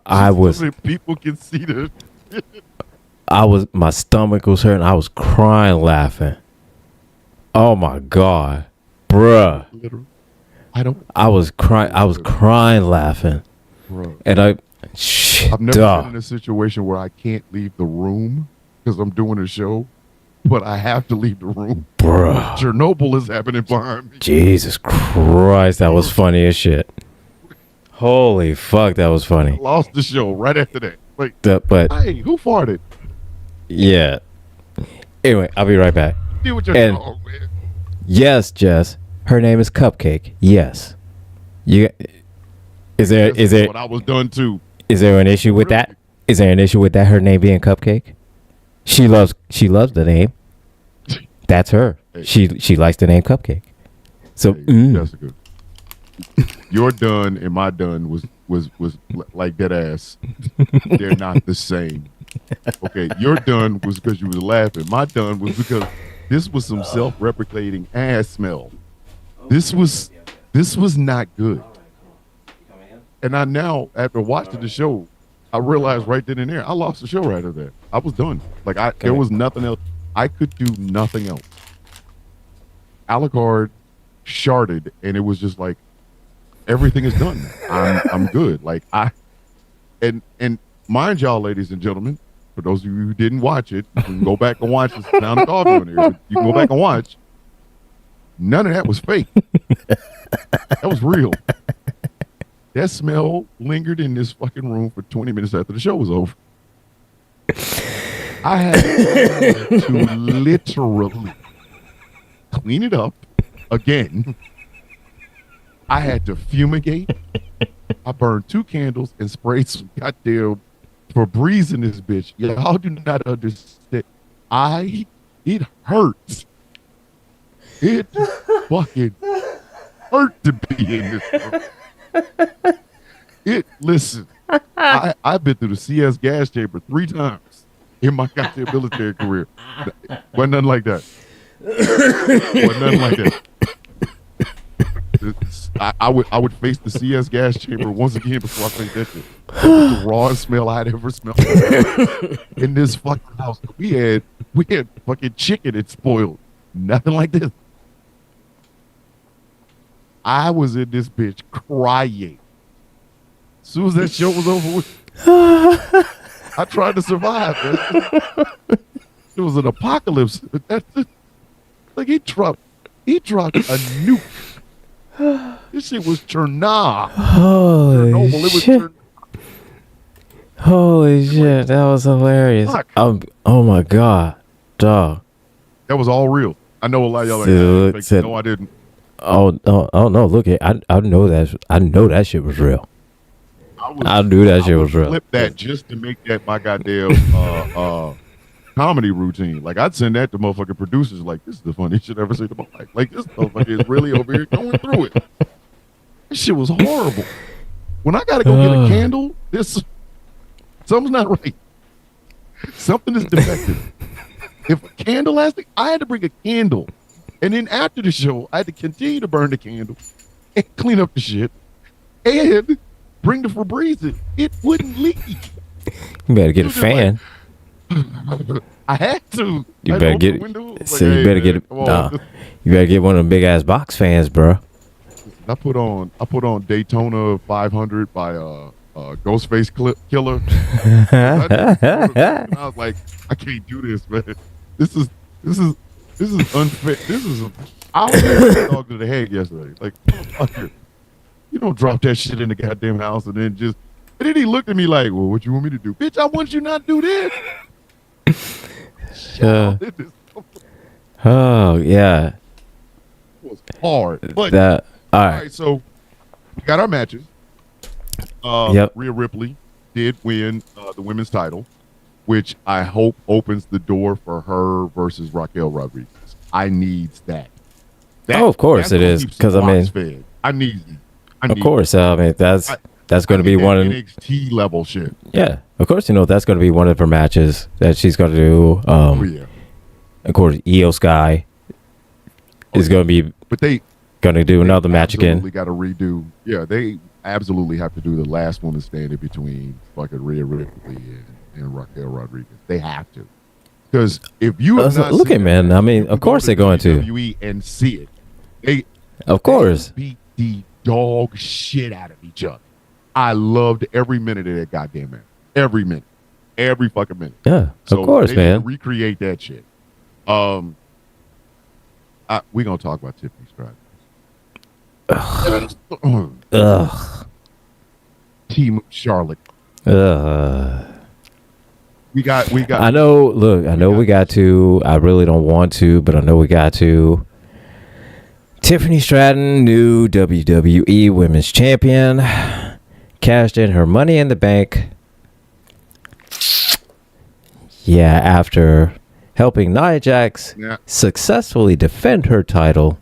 people can see the. My stomach was hurting. I was crying laughing. Oh my god, bruh. Literally. I was crying laughing. Bro. And I've never been in a situation where I can't leave the room because I'm doing a show, but I have to leave the room. Bruh. Chernobyl is happening behind me. Jesus Christ, that was funny as shit. Holy fuck, that was funny. I lost the show right after that. Like, but hey, who farted? Yeah. Anyway, I'll be right back. Deal with your dog, man. Yes, Jess. Her name is Cupcake. Yes. Is there what I was done too. Is there an issue with that? Is there an issue with that? Her name being Cupcake? She loves the name. That's her. Hey. She likes the name Cupcake. So Jessica, your done and my done was like dead ass. They're not the same. Okay, your done was because you was laughing. My done was because this was some self-replicating ass smell. This was not good. And I now, after watching the show, I realized right then and there, I lost the show right after that. I was done. Like there was nothing else. I could do nothing else. Alucard sharded, and it was just like everything is done. I'm good. Like and mind y'all, ladies and gentlemen, for those of you who didn't watch it, you can go back and watch this. Sound of coffee on here. But you can go back and watch. None of that was fake. That was real. That smell lingered in this fucking room for 20 minutes after the show was over. I had to literally clean it up again. I had to fumigate. I burned 2 candles and sprayed some goddamn Febreze in this bitch. Y'all do not understand. It hurts. It fucking hurt to be in this room. Listen, I've been through the CS gas chamber 3 times in my goddamn military career. Wasn't nothing like that. Wasn't nothing like that. I would face the CS gas chamber once again before I faced that shit. That was the rawest smell I'd ever smelled in this fucking house. We had fucking chicken that spoiled. Nothing like this. I was in this bitch crying. As soon as that show was over with, I tried to survive, man. It was an apocalypse. Like he dropped a nuke. This shit was Chernobyl. Holy It was shit. Holy shit, that was hilarious. Fuck. Oh my god, dog. That was all real. I know a lot of y'all Dude, like, said- no, I didn't. Oh no! Look at I know that shit was real. I knew that shit was real. Flip that just to make that my goddamn comedy routine. Like I'd send that to motherfucking producers. Like this is the funniest shit I've ever seen in my life. Like this motherfucker is really over here going through it. This shit was horrible. When I gotta go get a candle, something's not right. Something is defective. If a candle has to, I had to bring a candle. And then after the show, I had to continue to burn the candle and clean up the shit and bring the Febreze. It wouldn't leak. You better get a fan. I had to. You I better opened get. the window, like, So you hey, better man, get. come on. Nah, you better get one of them big ass box fans, bro. I put on Daytona 500 by Ghostface Killer. I was like, I can't do this, man. This is unfair. I was a dog to the head yesterday. Like, motherfucker, you don't drop that shit in the goddamn house and then just. And then he looked at me like, well, what you want me to do? Bitch, I want you not to do this. It Oh yeah. was hard. But, That. All all right. right, so we got our matches. Yep. Rhea Ripley did win the women's title, which I hope opens the door for her versus Raquel Rodriguez. I needs that. Oh, of course it is, 'cause I mean- fed. I need. Of course. I mean that's going to be one of NXT level shit. yeah. Of course, that's going to be one of her matches that she's going to do. Oh yeah, Of course, Io Sky is going to be but they going to do another match again. Got to redo. Yeah, they absolutely have to do the last woman standing between fucking Rhea Ripley and Raquel Rodriguez. They have to, because if you have not Look seen at man. that, I mean, you of go course to they're going to. WWE and see it. They Of course. beat the dog shit out of each other. I loved every minute of that goddamn match. Every minute. Every fucking minute. Yeah. So Of course, they need to man. recreate that shit. We're gonna talk about Tiffany Stratton. Ugh. Team Charlotte. Ugh. We got I know. Look, I know we got to. I really don't want to, but I know we got to. Tiffany Stratton, new WWE Women's Champion, cashed in her Money in the Bank. Yeah, after helping Nia Jax Yeah. successfully defend her title.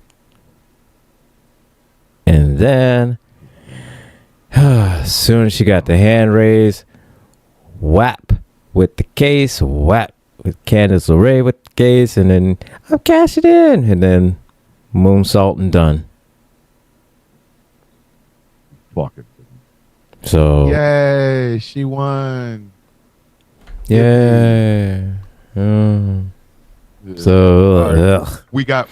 And then, as soon as she got the hand raised, whap with the case, whap with Candice LeRae with the case, and then I'm cashing in, and then moonsault and done. fucking. So Yay, she won. yeah. Yeah. So All right. ugh. we got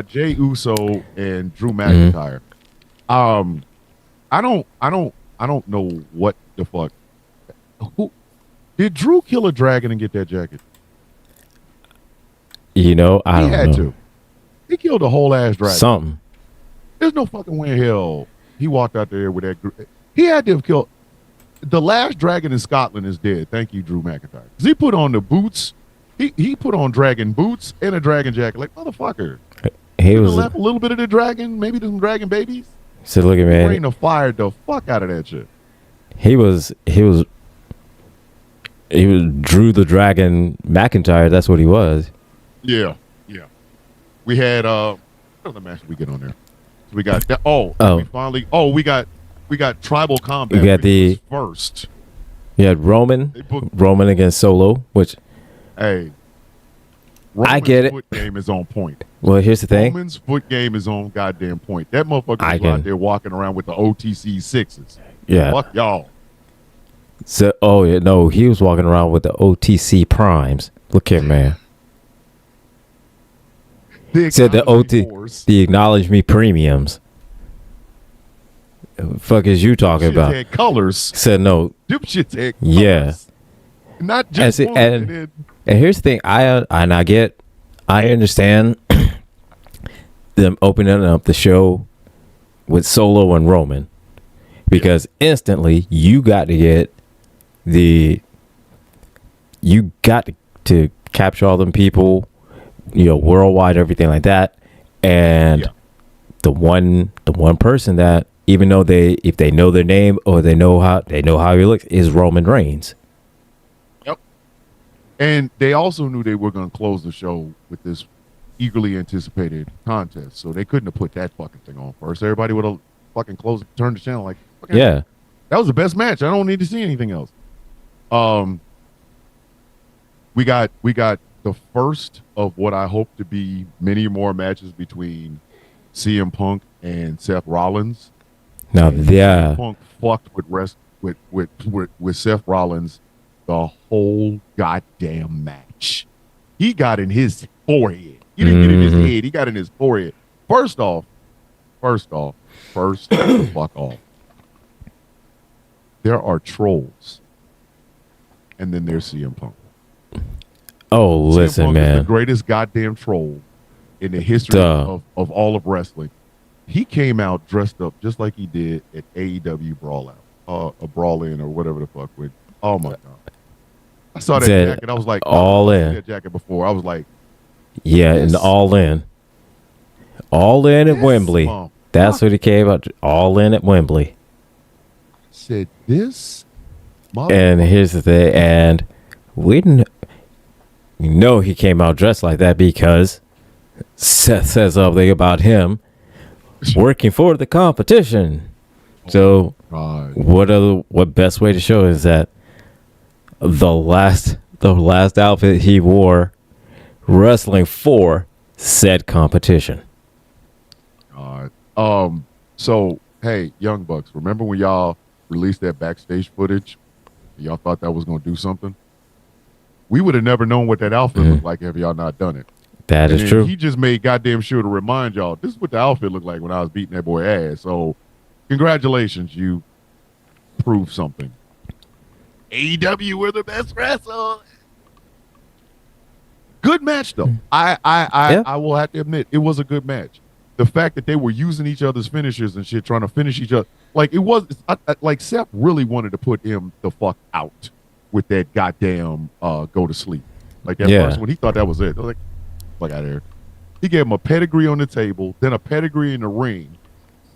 Jey Uso and Drew Mm-hmm. McIntyre. I don't know what the fuck. Who did Drew kill a dragon and get that jacket? I He don't had know. to. He killed a whole ass dragon. Something. There's no fucking way in hell he walked out there with that. He had to have killed. The last dragon in Scotland is dead. Thank you, Drew McIntyre. 'Cause he put on the boots. He put on dragon boots and a dragon jacket. Like, motherfucker. He You was. left a little bit of the dragon, maybe some dragon babies. Said, look at man. Rain of fire the fuck out of that shit. He was Drew the Dragon McIntyre. That's what he was. Yeah. We had what other match did we get on there? So we got that. Oh. We finally. Oh, we got tribal combat. We got the first. You had Roman against Solo, which Hey. I get it. Foot game is on point. well, here's the thing. Roman's foot game is on goddamn point. That motherfucker I was can- out there walking around with the OTC sixes. Yeah. Fuck y'all. So, yeah, no, he was walking around with the OTC primes. Look here, man. Said the the acknowledge me premiums. The fuck is you talking about? Had colors. Said no. Them shits had colors. Yeah. Not just And see- one. and- It- And here's the thing, I understand them opening up the show with Solo and Roman, because instantly you got to capture all them people, worldwide, everything like that. And Yeah. the one person that, even though if they know their name or they know how he looks, is Roman Reigns. And they also knew they were going to close the show with this eagerly anticipated contest, so they couldn't have put that fucking thing on first. Everybody would have fucking turned the channel like, okay, Yeah. that was the best match. I don't need to see anything else. We got the first of what I hope to be many more matches between CM Punk and Seth Rollins. Now, And yeah. CM Punk fucked with Seth Rollins the whole goddamn match. He got in his forehead. He didn't get in his head. He got in his forehead. First off, fuck off. There are trolls, and then there's CM Punk. Oh, listen, CM Punk is man. the greatest goddamn troll in the history of all of wrestling. He came out dressed up just like he did at AEW Brawl Out, a Brawl In or whatever the fuck. Oh my god! I saw that Said jacket. I was like, All I've seen In. that jacket before. I was like, Yeah, and Yes. All In at Wembley. motherfucker That's what he came out. All In at Wembley. said this. And here's the thing, and we didn't know he came out dressed like that because Seth says something about him working for the competition. So God. what best way to show is that the last outfit he wore wrestling for said competition. God. So hey, Young Bucks, remember when y'all released that backstage footage? Y'all thought that was gonna do something. We would have never known what that outfit looked like if y'all not done it. That And is then true. He just made goddamn sure to remind y'all this is what the outfit looked like when I was beating that boy ass. So congratulations, you proved something. AEW were the best wrestlers. Good match though. I will have to admit it was a good match. The fact that they were using each other's finishers and shit, trying to finish each other, like it was like Seth really wanted to put him the fuck out with that goddamn go to sleep. Like that Yeah. first one, he thought that was it. I was like, fuck out of here. He gave him a pedigree on the table, then a pedigree in the ring.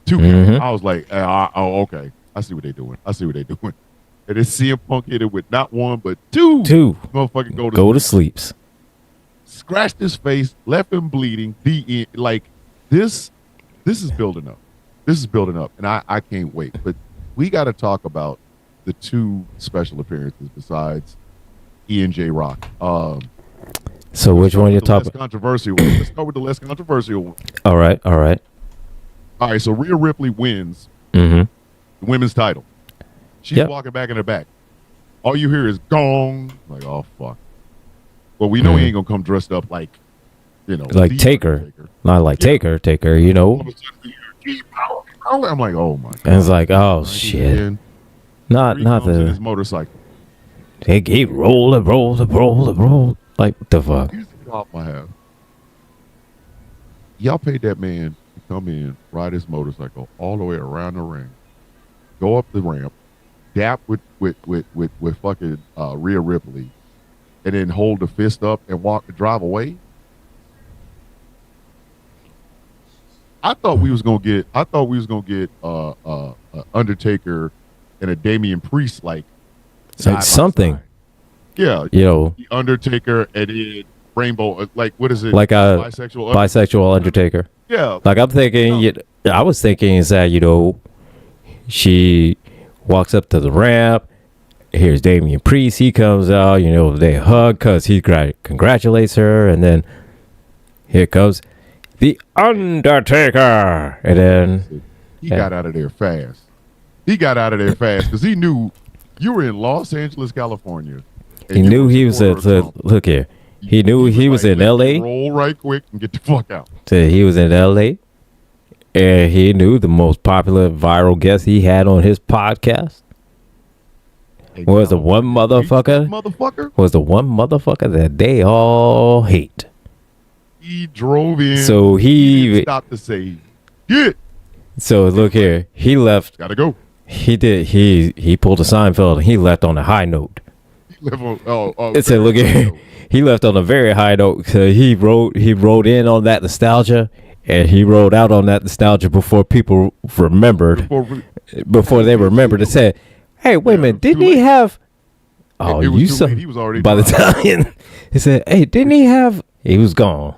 I was like, oh, okay. I see what they're doing. And then CM Punk hit it with not one, but two. Motherfucking go to sleeps. Scratched his face, left him bleeding. Like this is building up. And I can't wait. But we got to talk about the two special appearances besides Ian J. Rock. So which one you talking less about? controversial one. Let's start with the less controversial one. All right. All right, so Rhea Ripley wins Mm-hmm. the women's title. She's Yep. walking back in the back. All you hear is gong. Like, oh fuck. Well, we know he ain't gonna come dressed up like, Like the Taker. Undertaker. Not like Taker, All of a sudden, you hear, "Keep power." I'm like, oh my god. And it's like, oh Right, shit. again. Not Here he comes in his the motorcycle. they keep roll. Like what the fuck? Here's the problem I have. Y'all paid that man to come in, ride his motorcycle all the way around the ring, go up the ramp, dap with fucking Rhea Ripley, and then hold the fist up and drive away. I thought we was gonna get Undertaker and a Damian Priest like It's like side by something. side. Yeah, The Undertaker and then Rainbow, like what is it? Like a bisexual. bisexual Undertaker. Yeah, Like I'm thinking, I was thinking is that she walks up to the ramp. Here's Damian Priest. He comes out. They hug because he congratulates her, and then here comes the Undertaker, and then he got out of there fast. Because he knew you were in Los Angeles, California. and he you knew were he was supporter of Trump. look here. He knew he was like, in "Let me L.A. Roll right quick and get the fuck out. So he was in L.A. and he knew the most popular viral guest he had on his podcast Was the one motherfucker? Was the one motherfucker that they all hate? He drove in. So he didn't stop to say, "Get." So look here. He left. Gotta go. He did. He pulled a Seinfeld and he left on a high note. He left on, It said, "Look here." He left on a very high note. So he rode in on that nostalgia, and he rode out on that nostalgia before people remembered. Before they remembered, it said, "Hey, wait a minute, didn't he have?" Oh, it was you too saw. late. He was already By the driving. time he said, "Hey, didn't he have?" He was gone.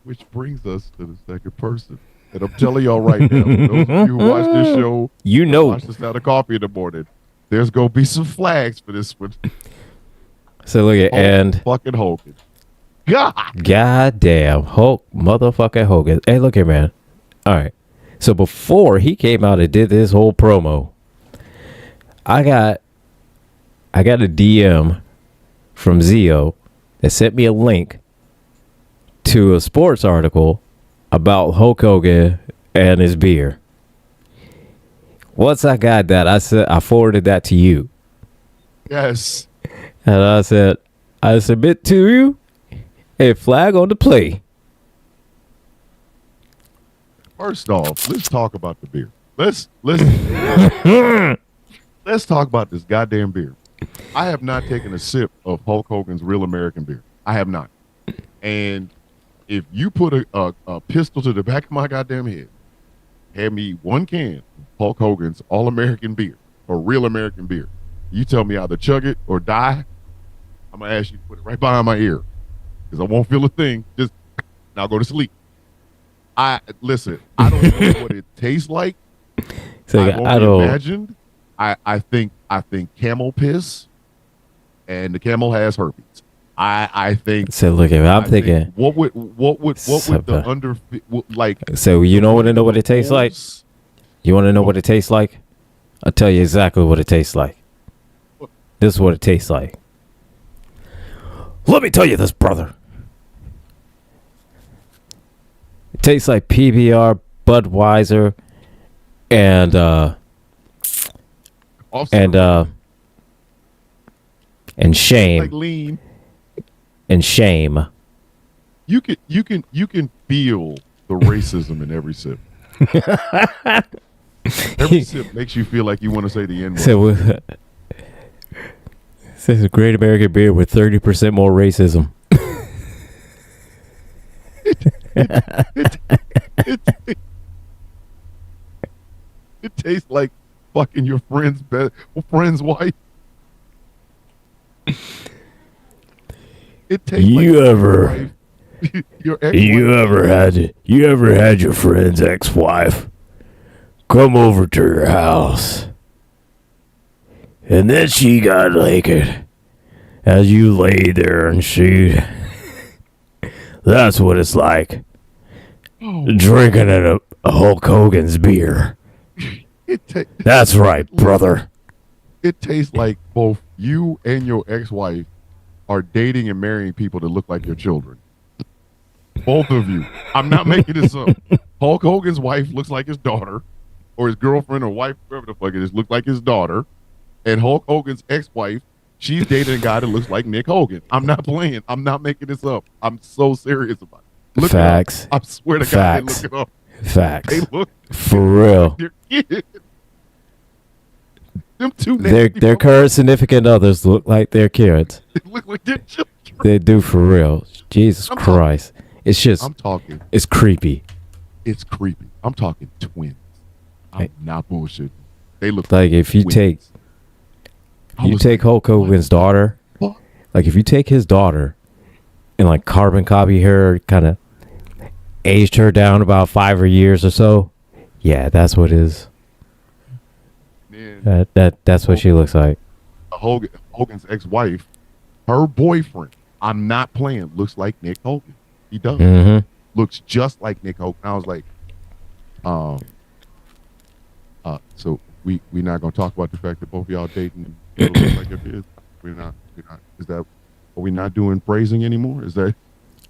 Which brings us to the second person. And I'm telling y'all right now, for those of you who watch this show, You know. watch this out of coffee in the morning, there's gonna be some flags for this one. So look at and fucking Hogan. God. goddamn Hulk motherfucking Hogan. Hey, look here, man. All right. So before he came out and did this whole promo, I got a DM from Zio that sent me a link to a sports article about Hulk Hogan and his beer. Once I got that, I forwarded that to you. Yes. And I said, I submit to you a flag on the play. First off, let's talk about the beer. Let's talk about this goddamn beer. I have not taken a sip of Hulk Hogan's Real American beer. I have not. And if you put a pistol to the back of my goddamn head, hand me one can of Hulk Hogan's All American beer or Real American beer, you tell me either chug it or die, I'm gonna ask you to put it right behind my ear because I won't feel a thing. Just now go to sleep. I don't know what it tastes like. So I don't imagine. I think camel piss, and the camel has herpes. I think. So look at me. I'm thinking. What would the under like? So you want to know what it tastes like? You want to know what it tastes like? I'll tell you exactly what it tastes like. This is what it tastes like. Let me tell you this, brother. It tastes like PBR, Budweiser, and shame. Like lean. And shame. You can feel the racism in every sip. Every sip makes you feel like you want to say the N-word. So, this is a great American beer with 30% more racism. It tastes like fucking your friend's wife. It tastes You like ever your ex-wife. you ever had your friend's ex-wife come over to your house, and then she got naked as you lay there and she. That's what it's like drinking a Hulk Hogan's beer. That's right, brother. It tastes like both you and your ex-wife are dating and marrying people that look like your children. Both of you. I'm not making this up. Hulk Hogan's wife looks like his daughter, or his girlfriend or wife, whoever the fuck it is, looks like his daughter. And Hulk Hogan's ex-wife, she's dating a guy that looks like Nick Hogan. I'm not playing. I'm not making this up. I'm so serious about it. Look Facts. it up. I swear to God, they look it up. Facts. They look For real. their kids. Them two Their current significant others look like their kids. They look like their children. They do for real. Jesus Christ. It's just, I'm talking. it's creepy. It's creepy. I'm talking twins. I'm not bullshitting. They look Like if you twins. take Hulk Hogan's daughter, Fuck. like if you take his daughter and like carbon copy her, kind of aged her down about 5 years or so, yeah, that's what is. Man, That's what she looks like. Hogan's ex-wife, her boyfriend, I'm not playing, looks like Nick Hogan. He does. Mm-hmm. Looks just like Nick Hogan. I was like, so we not gonna talk about the fact that both of y'all dating look like your kids. We're not. Is that? Are we not doing phrasing anymore? Is that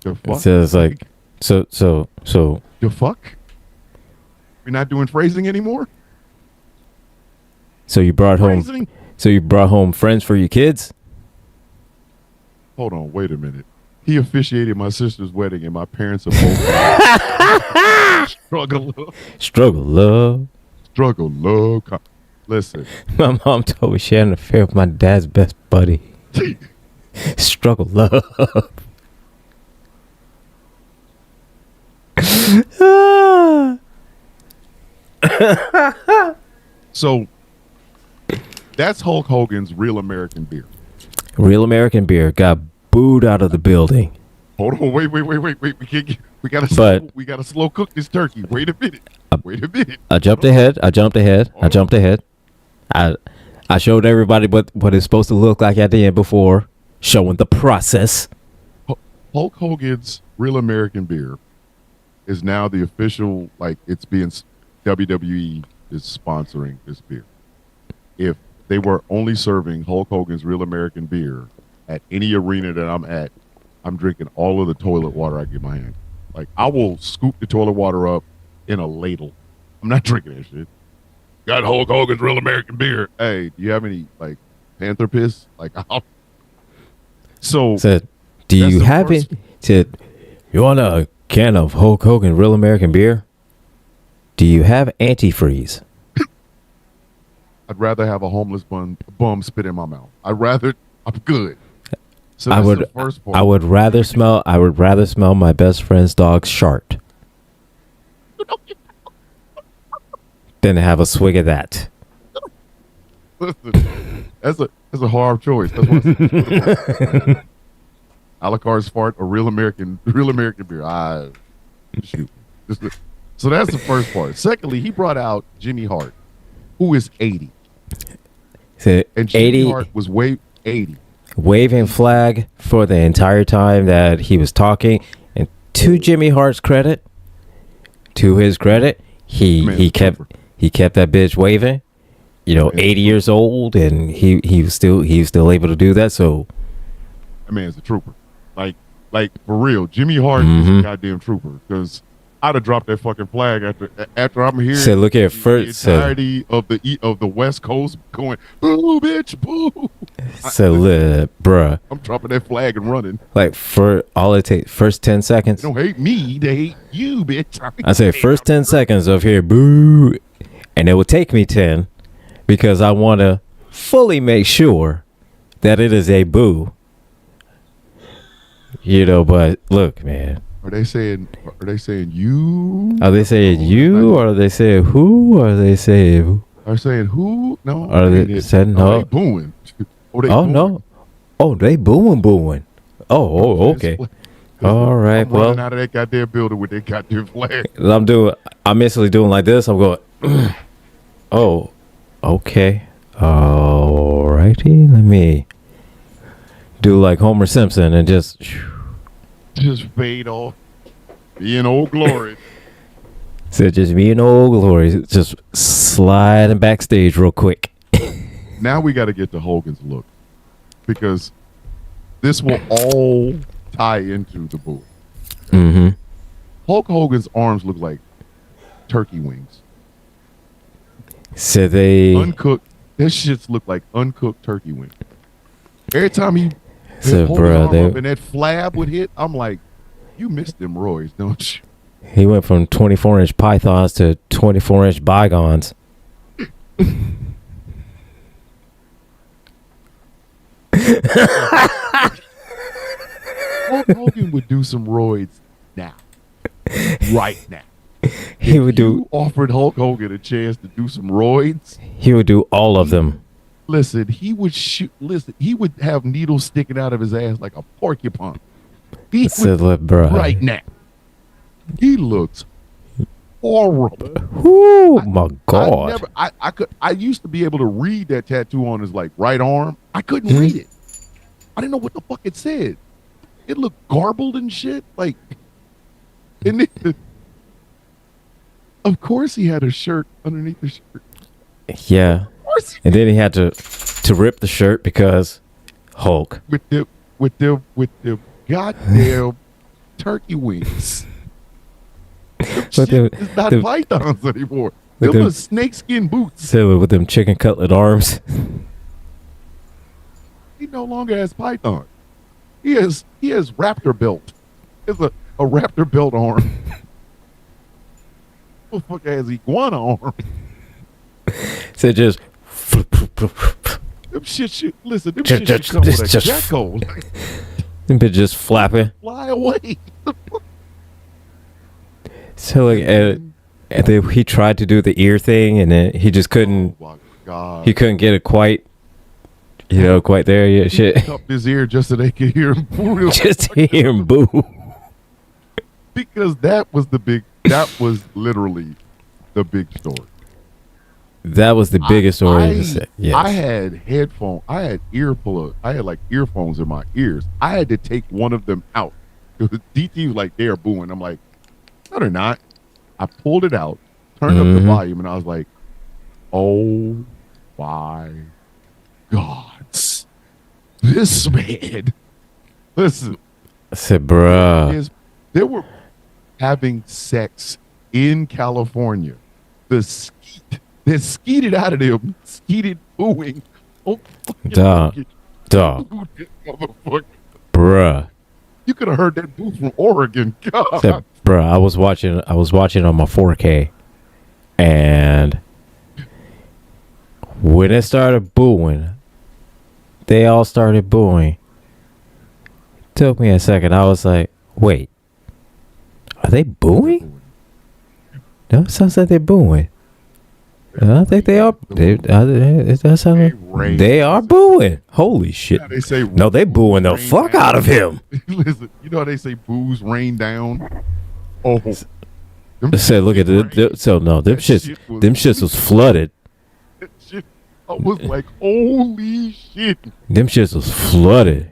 the fuck? So it's like, so The fuck? We're not doing phrasing anymore. you brought home. Phrasing? So you brought home friends for your kids? Hold on, wait a minute. He officiated my sister's wedding, and my parents are both struggle, Struggle, love. Listen, My mom told me she had an affair with my dad's best buddy. Struggle, love. so that's Hulk Hogan's Real American Beer. Real American Beer got booed out of the building. Hold on, wait. We can't get, we gotta slow cook this turkey. Wait a minute. I jumped ahead. I showed everybody what it's supposed to look like at the end before showing the process. Hulk Hogan's Real American Beer is now the official, like it's being, WWE is sponsoring this beer. If they were only serving Hulk Hogan's Real American Beer at any arena that I'm at, I'm drinking all of the toilet water I get my hand. Like, I will scoop the toilet water up in a ladle. I'm not drinking that shit. Got Hulk Hogan's Real American Beer. Hey, do you have any, like, Panther piss? Like, said, do you have it? Said, you want a can of Hulk Hogan Real American Beer? Do you have antifreeze? I'd rather have a homeless bum spit in my mouth. I'm good. So I would rather smell my best friend's dog's shart than have a swig of that. Listen, that's a hard choice. That's what Alucard's fart or Real American beer. Shoot. So that's the first part. Secondly, he brought out Jimmy Hart, who is 80. And Jimmy 80 Hart was 80. Waving flag for the entire time that he was talking. And to Jimmy Hart's credit, he kept that bitch waving. 80 years old, and he was still able to do that. So that man's a trooper. Like for real, Jimmy Hart is a goddamn trooper, because I'd have dropped that fucking flag after I'm here. So look at first the entirety of the West Coast going, boo, bitch, boo. Bruh, I'm dropping that flag and running. Like, for all it takes, first 10 seconds. They don't hate me, they hate you, bitch. I say first 10 seconds of here, boo, and it will take me 10 because I want to fully make sure that it is a boo. But look, man. Are they saying you? Are they saying you, or are they saying who? Or are they saying who? Are saying who? No. Are they saying no? They booing. No. Oh, they booing. Oh, okay. All right. I'm running out of that goddamn building with that goddamn flag. I'm instantly doing like this. I'm going. Oh, okay. All righty. Let me do like Homer Simpson and just fade off. Be in old glory. So just me and old glory. Just sliding backstage real quick. Now we got to get to Hogan's look, because this will all tie into the bull. Mm-hmm. Hulk Hogan's arms look like turkey wings. So they uncooked. This shits look like uncooked turkey wings. Every time he so up and that flab would hit, I'm like, you missed them roids, don't you? He went from 24-inch pythons to 24-inch bygones. Hulk Hogan would do some roids now. Right now. Offered Hulk Hogan a chance to do some roids, he would do all of them. Listen, he would he would have needles sticking out of his ass like a porcupine. Right now. He looks horrible. Oh my God. I used to be able to read that tattoo on his like right arm. I couldn't read it. I didn't know what the fuck it said. It looked garbled and shit. Like, and of course he had a shirt underneath the shirt. Yeah. And then he had to rip the shirt because Hulk. With the goddamn turkey wings. It's not pythons anymore. They're snakeskin boots. So with them chicken cutlet arms. He no longer has python. He has raptor belt. It's a raptor belt arm. Motherfucker has iguana arm. So just Them shit. Listen, them shit should come with a gecko. Like, them bitch just flapping. fly away. So like, and then he tried to do the ear thing, and then he just couldn't. Oh my God. He couldn't get it quite, quite there yet. He Shit, cupped his ear just so they could hear him boo. just to hear him boo. Because that was literally the big story. That was the biggest story. Yes. I had headphones. I had earplugs. I had like earphones in my ears. I had to take one of them out. Because DT was like, they're booing. I'm like, no, they're not. I pulled it out, turned up the volume, and I was like, oh my God. This man. Listen. I said, bruh. They were having sex in California. They skeeted out of them, skeeted booing. Oh, Dog. Motherfucker. Bruh. You could have heard that boo from Oregon. God. Said, bruh, I was watching on my 4K, and when it started booing, they all started booing. Took me a second. I was like, wait, are they booing? No, it sounds like they're booing. I think they are. They are booing. Holy shit! They say no, they booing the fuck out of him. Listen, you know how they say boos rain down. Oh, Said, look at the so no, them shits was flooded. That shit, I was like, holy shit! Them shits was flooded.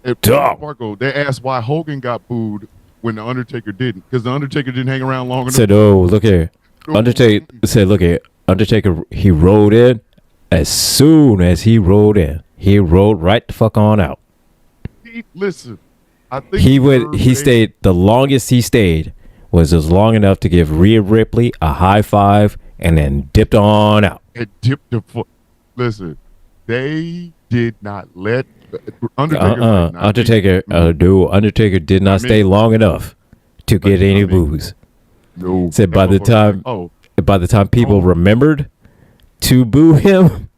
Marco, they asked why Hogan got booed when the Undertaker didn't, because the Undertaker didn't hang around long enough. Said, oh, look here. Undertaker said, look here. Undertaker, he rode in. As soon as he rode in, he rode right the fuck on out. Listen, I think he stayed, the longest he stayed was just long enough to give Rhea Ripley a high five and then dipped on out. It dipped the foot. Listen, they did not let Undertaker did not stay long enough to get any booze. No. Said by the time people remembered to boo him,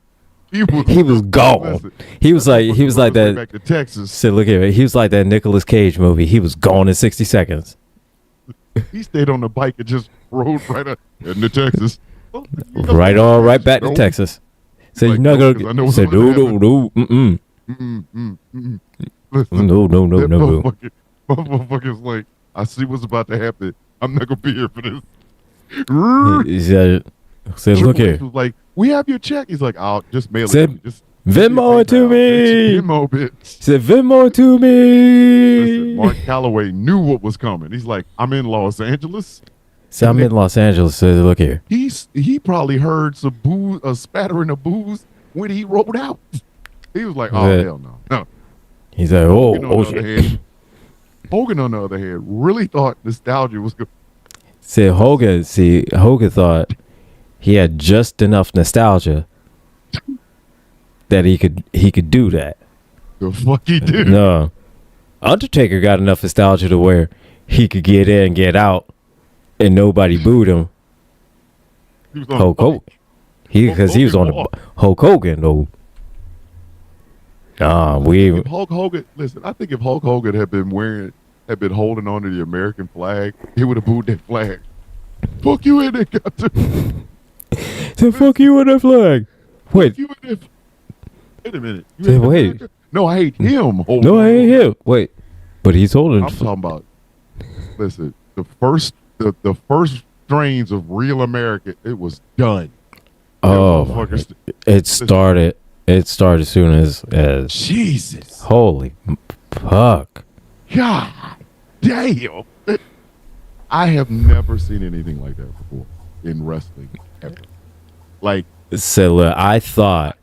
he was gone. Listen, he was like that. Back to Texas. Said, look here. He was like that Nicolas Cage movie. He was gone in 60 seconds. He stayed on the bike and just rode right up into Texas. Right back to Texas. Said, you're not gonna. Said, no. No. Motherfucker's like, I see what's about to happen. I'm not gonna be here for this. He said, look here. Was like, we have your check. He's like, I'll just mail said, it. Just Venmo it to me. Venmo, bitch. Said, Venmo it to me. Listen, Mark Calloway knew what was coming. He's like, I'm in Los Angeles. So I'm in Los Angeles. Said, look here. He probably heard some booze, a spattering of booze when he rolled out. He was like, oh, hell no. He's like, oh shit. Hogan, on the other hand, really thought nostalgia was good. Said Hogan thought he had just enough nostalgia that he could do that. The fuck he did? No. Undertaker got enough nostalgia to where he could get in and get out and nobody booed him. Hulk Hogan. Because he was on the Hulk Hogan though. If Hulk Hogan, listen, I think if Hulk Hogan had been holding on to the American flag, he would have booed that flag. Fuck you in that goddamn. So fuck you in that flag. Wait. Wait a minute. Wait. No, I hate him. No, I hate him. Wait. But he's holding. I'm talking about. Listen, the first strains of real America, it was done. Oh, it started. It started as soon as Jesus. Holy fuck. God damn. I have never seen anything like that before in wrestling ever. Like, so I thought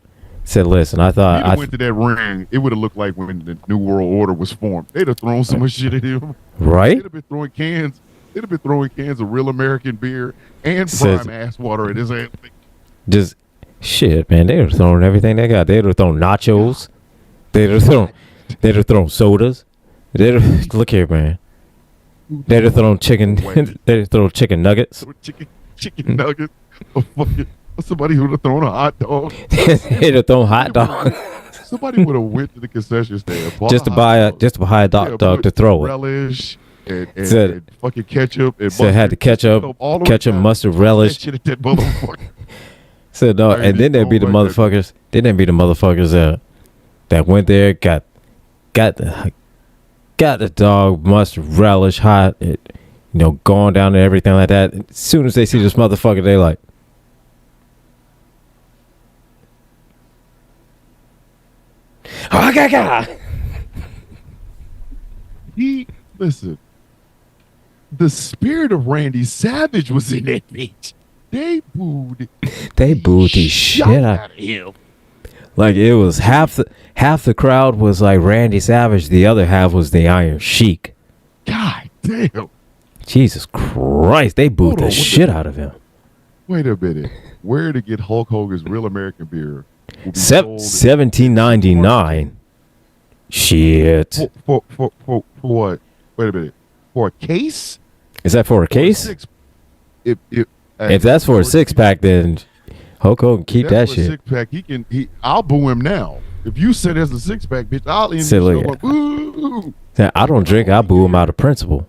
I went to that ring, it would have looked like when the New World Order was formed. They'd have thrown so much shit at him. Right? They'd have been throwing cans of real American beer and prime ass water at his ass. Just shit, man. They were throwing everything they got. They were throwing nachos. They'd have thrown sodas. Look here, man. They'd have thrown chicken. They'd have thrown chicken nuggets. Chicken nuggets. Somebody would have thrown a hot dog. They'd have thrown hot dog. Somebody would have went to the concession stand just to buy a hot dog to throw it. Relish and fucking ketchup and so it had the ketchup, mustard, relish. So no, and then there'd be the motherfuckers. Then there'd be the motherfuckers that went there, got the dog, mustard, relish, hot, going down and everything like that. As soon as they see this motherfucker, they like, Listen, the spirit of Randy Savage was in that bitch. They booed the shit out of him. Like it was half the crowd was like Randy Savage, the other half was the Iron Sheik. God damn. Jesus Christ, they booed the shit out of him. Wait a minute. Where to get Hulk Hogan's Real American Beer? $17.99. Shit. For what? Wait a minute. For a case? Is that for a case? If that's for a 6-pack, then Hulk Hogan keep that shit. 6-pack, I'll boo him now. If you say there's a 6-pack, bitch, I'll end the show like, boo. I don't drink. I boo him out of principle.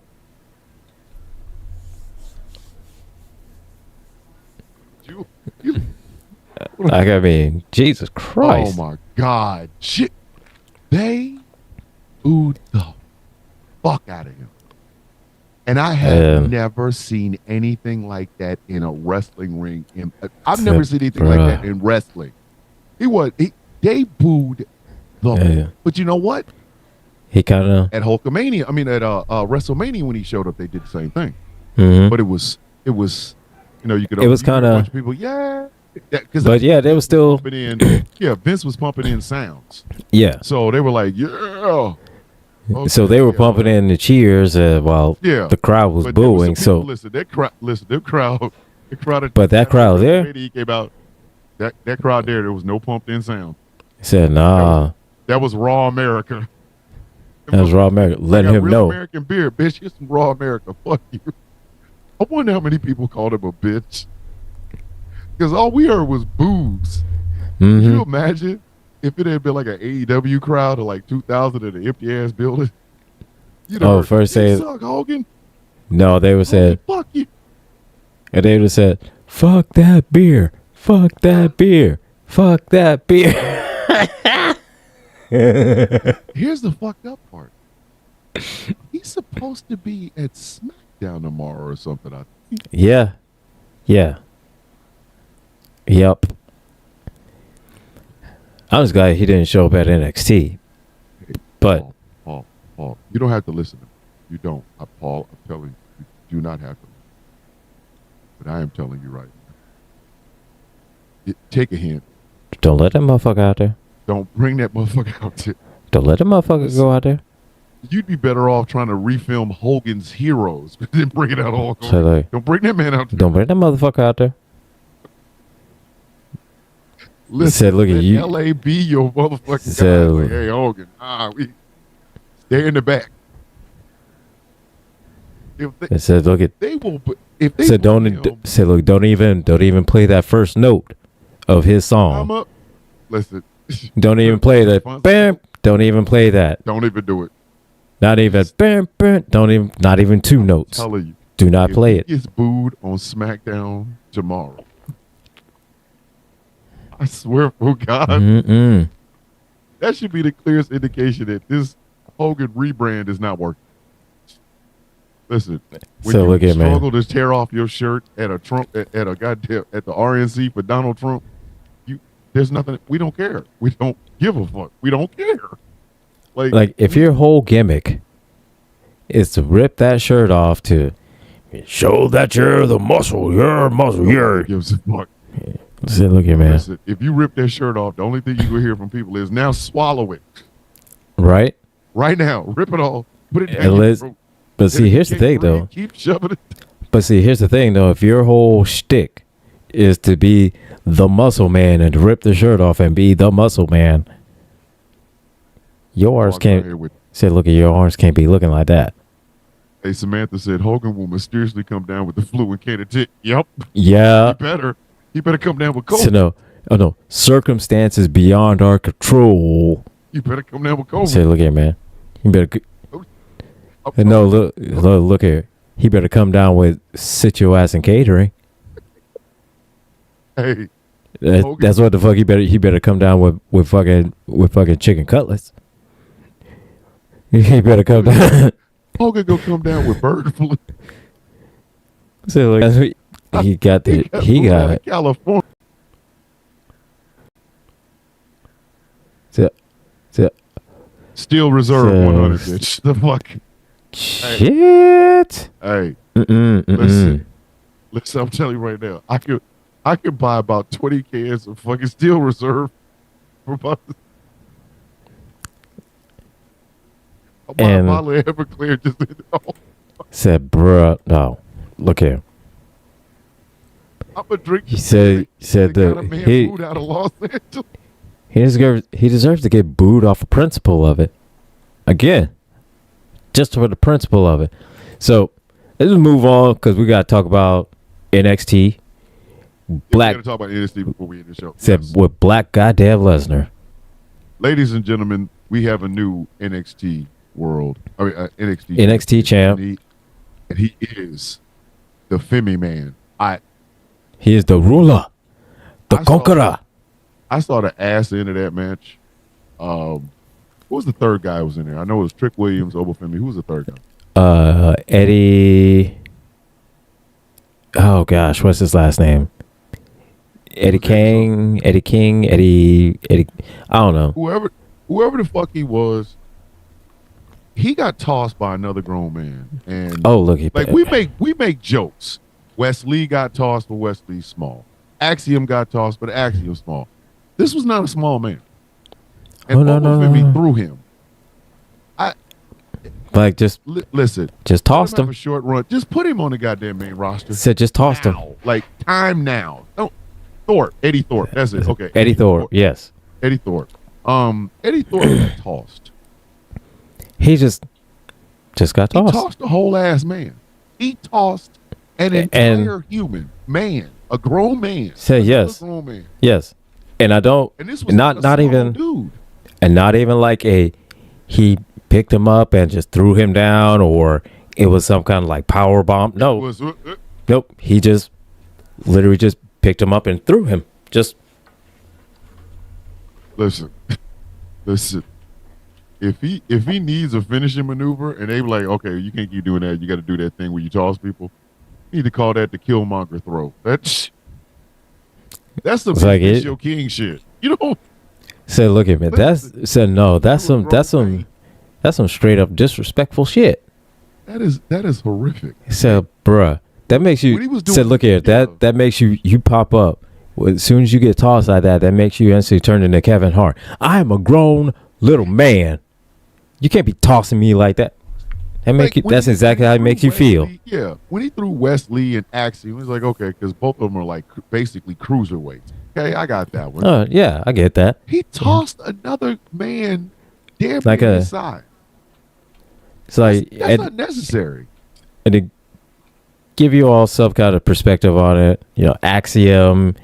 Like, I mean, Jesus Christ. Oh my God. Shit. They booed the fuck out of him. And I have never seen anything like that in a wrestling ring. I've never seen anything like that in wrestling. They booed the but you know what? He kind of at Hulkamania. I mean at WrestleMania when he showed up, they did the same thing. Mm-hmm. But it was you could. It was kind of people. Yeah. But yeah, they were still Vince was pumping in sounds. Yeah. So they were like, yeah. Okay, so they were pumping in the cheers while the crowd was booing. So listen, the crowd. But that crowd there, he came out. That crowd there was no pumped in sound. He said, "Nah, that was Raw America." That was Raw America. Letting him know. American beer, bitch. Here's some Raw America. Fuck you. I wonder how many people called him a bitch. Because all we heard was boos. Mm-hmm. Can you imagine if it had been like an AEW crowd of like 2,000 in an empty ass building? First say, suck, Hogan. No, they would say, fuck you. And they would have said, fuck that beer. Fuck that beer. Fuck that beer. Here's the fucked up part. He's supposed to be at SmackDown tomorrow or something, I think. Yeah. Yep. I'm just glad he didn't show up at NXT. But Paul, you don't have to listen to me. You don't. Paul, I'm telling you, you do not have to. But I am telling you right now. Take a hint. Don't let that motherfucker out there. Don't bring that motherfucker out there. Don't let that motherfucker go out there. You'd be better off trying to refilm Hogan's Heroes than bring it out all. So like, don't bring that man out there. Don't bring that motherfucker out there. Listen, said, look at you. LA be your motherfucking guy. Like, hey, Hogan, we stay in the back. It said, look at. They will. If they said, don't even play that first note of his song. I'm up. Listen. Don't even play that. Bam. Don't even play that. Don't even do it. Not even bam, bam. Not even 2 notes. I'm telling you. Do not play it. He gets booed on SmackDown tomorrow. I swear for God. Mm-mm. That should be the clearest indication that this Hogan rebrand is not working. Listen, when so you struggle man. to tear off your shirt at a Trump at the RNC for Donald Trump, there's nothing. We don't care. We don't give a fuck. We don't care. Like if your whole gimmick is to rip that shirt off to show that you're the muscle, gives a fuck. Say, look here, man. Listen, if you rip that shirt off, the only thing you will hear from people is now swallow it. Right? Right now. Rip it off. Put it down your throat. But see, here's the thing, though. Keep shoving it. But see, here's the thing, though. If your whole shtick is to be the muscle man and to rip the shirt off and be the muscle man, Your arms Walking out here can't. with- Said, look at your arms can't be looking like that. Hey, Samantha said Hogan will mysteriously come down with the flu and can't attend. Yep. Yeah. He better come down with COVID. So no. Oh no. Circumstances beyond our control. You better come down with COVID. Say, look here, man. You better. No, look here. He better come down with sit your ass in catering. Hey, That's what the fuck he better come down with fucking chicken cutlets. He better come down. Hogan gonna come down with bird flu. So like, he got California. Still reserve 100, bitch. The fuck. Shit. Hey, Listen. listen. I'm telling you right now, I could buy about 20 cans of fucking Steel Reserve for about. I'll buy a bottle of Everclear just Said, bruh, no. Look here. I'm gonna drink. He said he food out of Los he Angeles. deserves to get booed off the principle of it. Again, just for the principle of it. So let's just move on because we got to talk about NXT. Black. We're gonna talk about NXT before we end the show. Said with Black goddamn Lesnar. Ladies and gentlemen, we have a new NXT world. NXT champ, and he is the Femi Man. He is the ruler, the conqueror. I saw the ass end of that match. Who was the third guy who was in there? I know it was Trick Williams, Obafemi. Who was the third guy? Eddie. Oh gosh, what's his last name? Eddie King. Eddie. I don't know. Whoever the fuck he was, he got tossed by another grown man. And look, we make jokes. Wes Lee got tossed, but Wes Lee's small. Axiom got tossed, but Axiom's small. This was not a small man. And Obafemi threw him. Listen. Just tossed him. A short run. Just put him on the goddamn main roster. Said just tossed him. Like time now. Don't Eddie Thorpe. That's it. Okay. Eddie Thorpe. Yes. Eddie Thorpe. Eddie Thorpe got tossed. He just got tossed. He tossed a whole ass man. He tossed an entire human man, a grown man. Say yes. Grown man. Yes. And I don't. And this was not even dude. And not even like he picked him up and just threw him down, or it was some kind of like power bomb. No. Nope. He just literally just picked him up and threw him. Just listen. If he needs a finishing maneuver and they be like, okay, you can't keep doing that. You got to do that thing where you toss people. You need to call that the Killmonger throw. That's the like Show King shit. You know. Said, look at me. That's some straight up disrespectful shit. That is horrific. He said, bruh, that makes you. Said, look here. That makes you pop up. As soon as you get tossed like that makes you instantly turn into Kevin Hart. I am a grown little man. You can't be tossing me like that. That's exactly how it makes you feel. Yeah, when he threw Wes Lee and Axiom, he was like, okay, because both of them are like basically cruiserweights. Okay, I got that one. Yeah, I get that. He tossed another man damn near his side. It's like that's not necessary. And to give you all some kind of perspective on it, Axiom,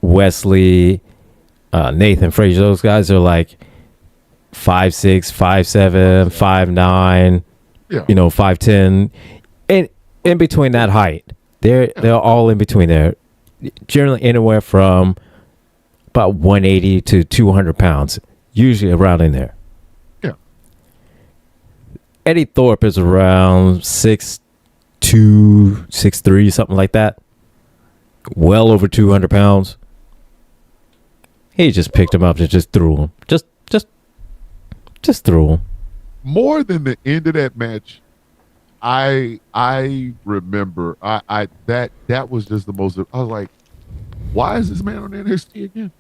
Wesley, Nathan Frazier, those guys are like 5'6", 5'7", 5'9", 5'10", and in between that height. They're all in between there. Generally anywhere from about 180 to 200 pounds, usually around in there. Yeah. Eddie Thorpe is around 6'2", 6'3", something like that. Well over 200 pounds. He just picked him up and just threw him. Just threw him. More than the end of that match, I remember that was just the most. I was like, why is this man on NXT again?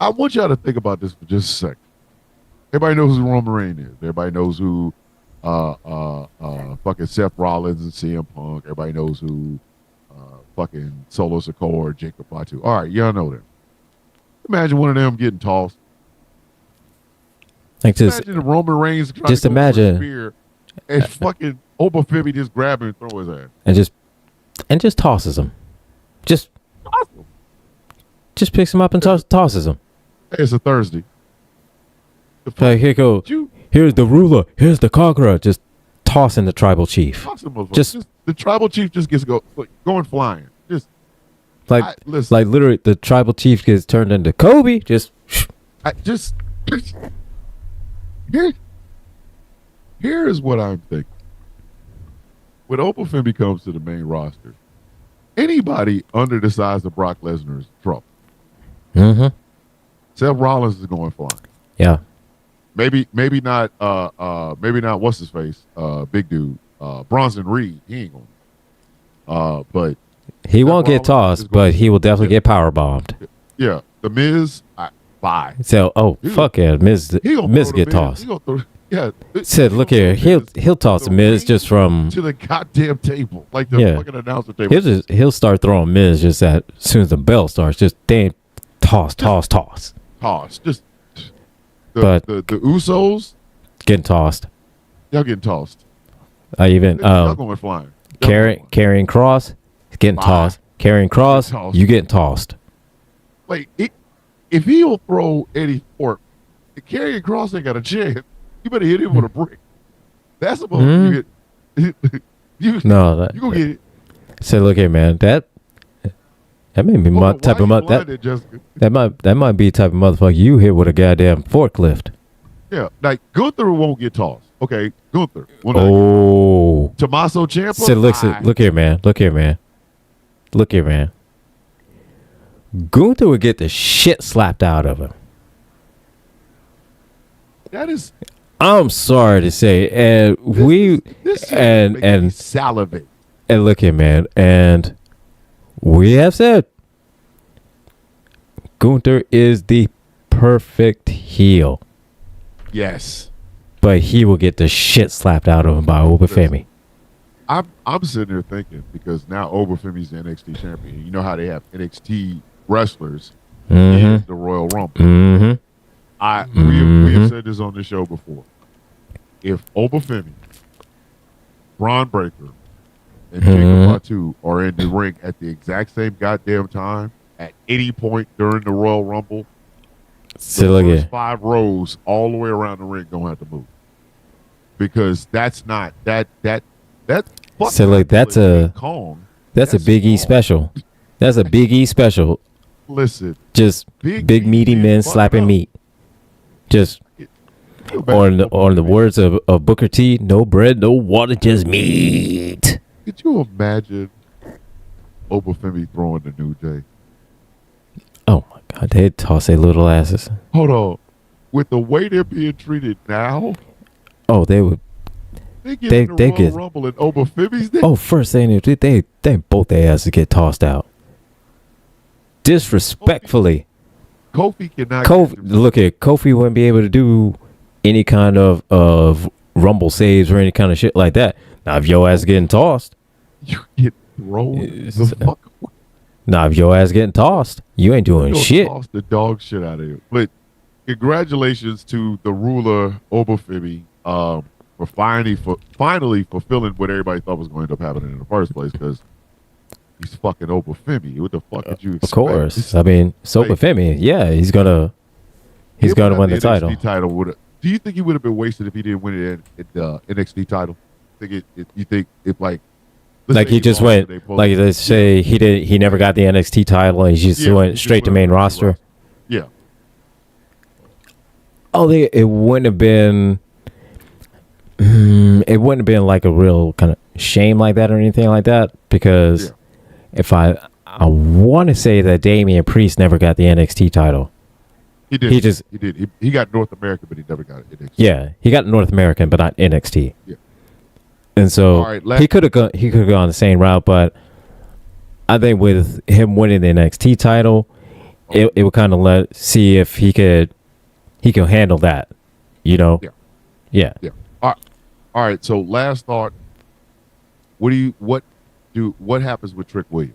I want y'all to think about this for just a second. Everybody knows who Roman Reigns is. Everybody knows who fucking Seth Rollins and CM Punk. Everybody knows who fucking Solo Sikoa, Jacob Fatu. All right, y'all know them. Imagine one of them getting tossed. Like just Imagine the Roman Reigns trying just to go for a imagine. spear and fucking Obafemi just grab him and throw his ass. and just tosses him. Just Awesome. just picks him up and tosses him. Hey, it's a Thursday. The fuck Like, here go. you Here's the ruler. Here's the conqueror. Just tossing the tribal chief. awesome motherfucker. Just- Just the tribal chief just gets going flying. Just Like listen. like literally, the tribal chief gets turned into Kobe. Just here is what I'm thinking. When Obafemi comes to the main roster, anybody under the size of Brock Lesnar is in trouble. mm-hmm. Seth Rollins is going flying. Yeah. Maybe not what's his face? Big dude. Bronson Reed. He ain't going. But He won't get Rollins is tossed, but he will definitely get power bombed. yeah, the Miz, bye. So, He fuck yeah, Miz He gonna Miz throw the get Miz. tossed. He gonna throw, yeah. Said, look here, he'll toss the Miz just from. to the goddamn table, like the Yeah. fucking announcer table. He'll start throwing Miz just as soon as the bell starts. Just damn, toss. Toss. Just But- the Usos, Getting tossed. y'all getting tossed. I even Y'all going flying. Y'all carrying Cross, getting Bye. tossed. Carrying Cross, tossed. you getting tossed. Wait, if he'll throw Eddie Ford, Karrion Cross ain't got a chance. You better hit him with a brick. That's about you get. You No, you gonna get it. say, look here, man. That may be my type of that might be the type of motherfucker you hit with a goddamn forklift. Yeah, like Gunther won't get tossed. Okay, Gunther. Will not. Oh, Tommaso Ciampa. say, look here, man. Gunther would get the shit slapped out of him. That is. I'm sorry to say, and This shit and is making me salivate. and look here, man, and we have said Gunther is the perfect heel, Yes, but he will get the shit slapped out of him by Obafemi. I'm sitting there thinking because now Obafemi's the NXT champion. You know how they have NXT wrestlers in the Royal Rumble. Mm-hmm. We have said this on the show before. If Obafemi, Braun Breaker, and Jacob Fatu are in the ring at the exact same goddamn time at any point during the Royal Rumble, So the look first here. 5 rows all the way around the ring gonna have to move because that's not that. So look, that's a Kong. that's a Big E small. special. That's a Big E special. Listen, Just big meaty men slapping meat. Just on the words of Booker T, no bread, no water, just meat. Could you imagine Obafemi throwing the New Day? Oh my God, they toss their little asses. Hold on. With the way they're being treated now, Oh, they would. they get They- in the they Royal get- Rumble and Obafemi's there. Oh, first thing they both their asses get tossed out. Disrespectfully. Kofi cannot. Kofi, look at Kofi wouldn't be able to do any kind of Rumble saves or any kind of shit like that. Now if your ass getting tossed, You get thrown the fuck away. now if your ass getting tossed, you ain't doing You'll shit. toss the dog shit out of you. But congratulations to the ruler Obafemi for finally fulfilling what everybody thought was going to end up happening in the first place because he's fucking Obafemi. What the fuck did you expect? Of course. I mean, Sopa Femi, yeah, he's gonna win the title. NXT title do you think he would have been wasted if he didn't win it at the NXT title? You think if like Like he just went, like let's say he never got the NXT title and he just went straight to main roster. Yeah. Oh, it wouldn't have been. It wouldn't have been like a real kind of shame like that or anything like that because if I want to say that Damian Priest never got the NXT title. He did. He just- he did. He got North America, but he never got it. NXT. Yeah, he got North American, but not NXT. Yeah. And so All right, he could have gone the same route, but I think with him winning the NXT title, it would kind of see if he could handle that, you know? Yeah. Yeah. All right. So last thought. What happens with Trick Williams?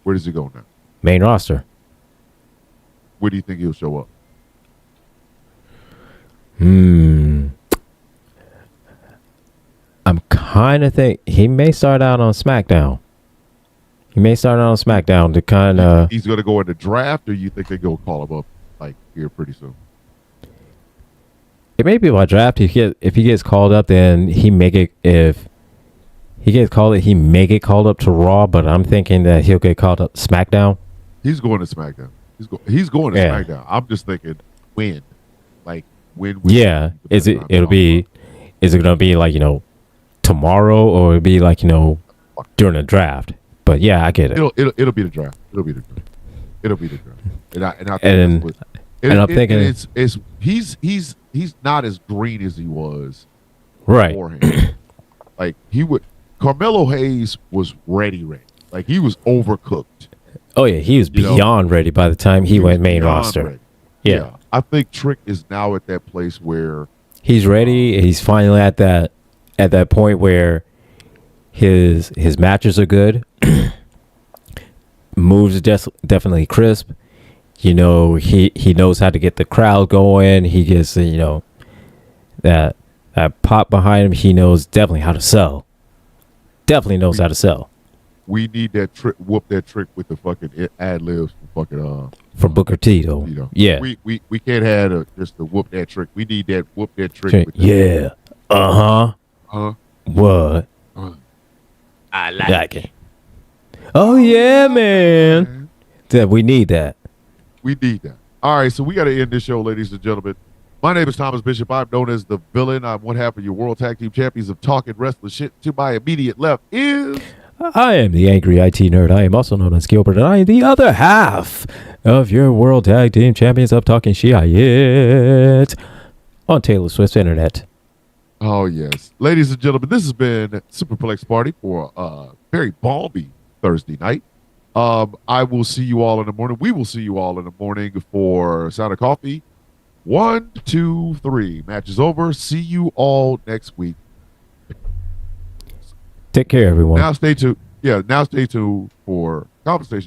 Where does he go now? Main roster. Where do you think he'll show up? I'm kind of think he may start out on SmackDown. To kind of. He's going to go in the draft, or you think they go call him up like here pretty soon? It may be by draft. If he gets called up, then he may get. If he gets called up, he may get called up to Raw. But I'm thinking that he'll get called up SmackDown. He's going to SmackDown. He's going to SmackDown. I'm just thinking when, like when. Yeah, is it? It'll be. Is it gonna be like tomorrow, or it'll be like during the draft? But yeah, I get it. It'll be the draft. It'll be the draft. And I'm thinking he's not as green as he was right beforehand. Like Carmelo Hayes was ready. Like he was overcooked. Oh yeah, he was beyond ready by the time he went main roster. Yeah, I think Trick is now at that place where he's ready. He's finally at that point where his matches are good. Moves definitely crisp. He knows how to get the crowd going. He gets that pop behind him. He knows definitely how to sell. Definitely knows how to sell. We need that trick. Whoop that trick with the fucking ad libs from fucking from Booker T though. Yeah. We can't have just the whoop that trick. We need that whoop that trick. With yeah. What? I like it. Oh yeah, man. That we need that. We need that. All right, so we got to end this show, ladies and gentlemen. My name is Thomas Bishop. I'm known as the Villain. I'm one half of your World Tag Team Champions of Talking Wrestling Shit. To my immediate left is... I am the Angry IT Nerd. I am also known as Gilbert, and I am the other half of your World Tag Team Champions of Talking Shit on Taylor Swift's Internet. Oh, yes. Ladies and gentlemen, this has been Super Plex Party for a very balmy Thursday night. I will see you all in the morning. We will see you all in the morning for Sound of Coffee. 1, 2, 3. Match is over. See you all next week. Take care, everyone. Now stay tuned. Yeah, now stay tuned for Conversation.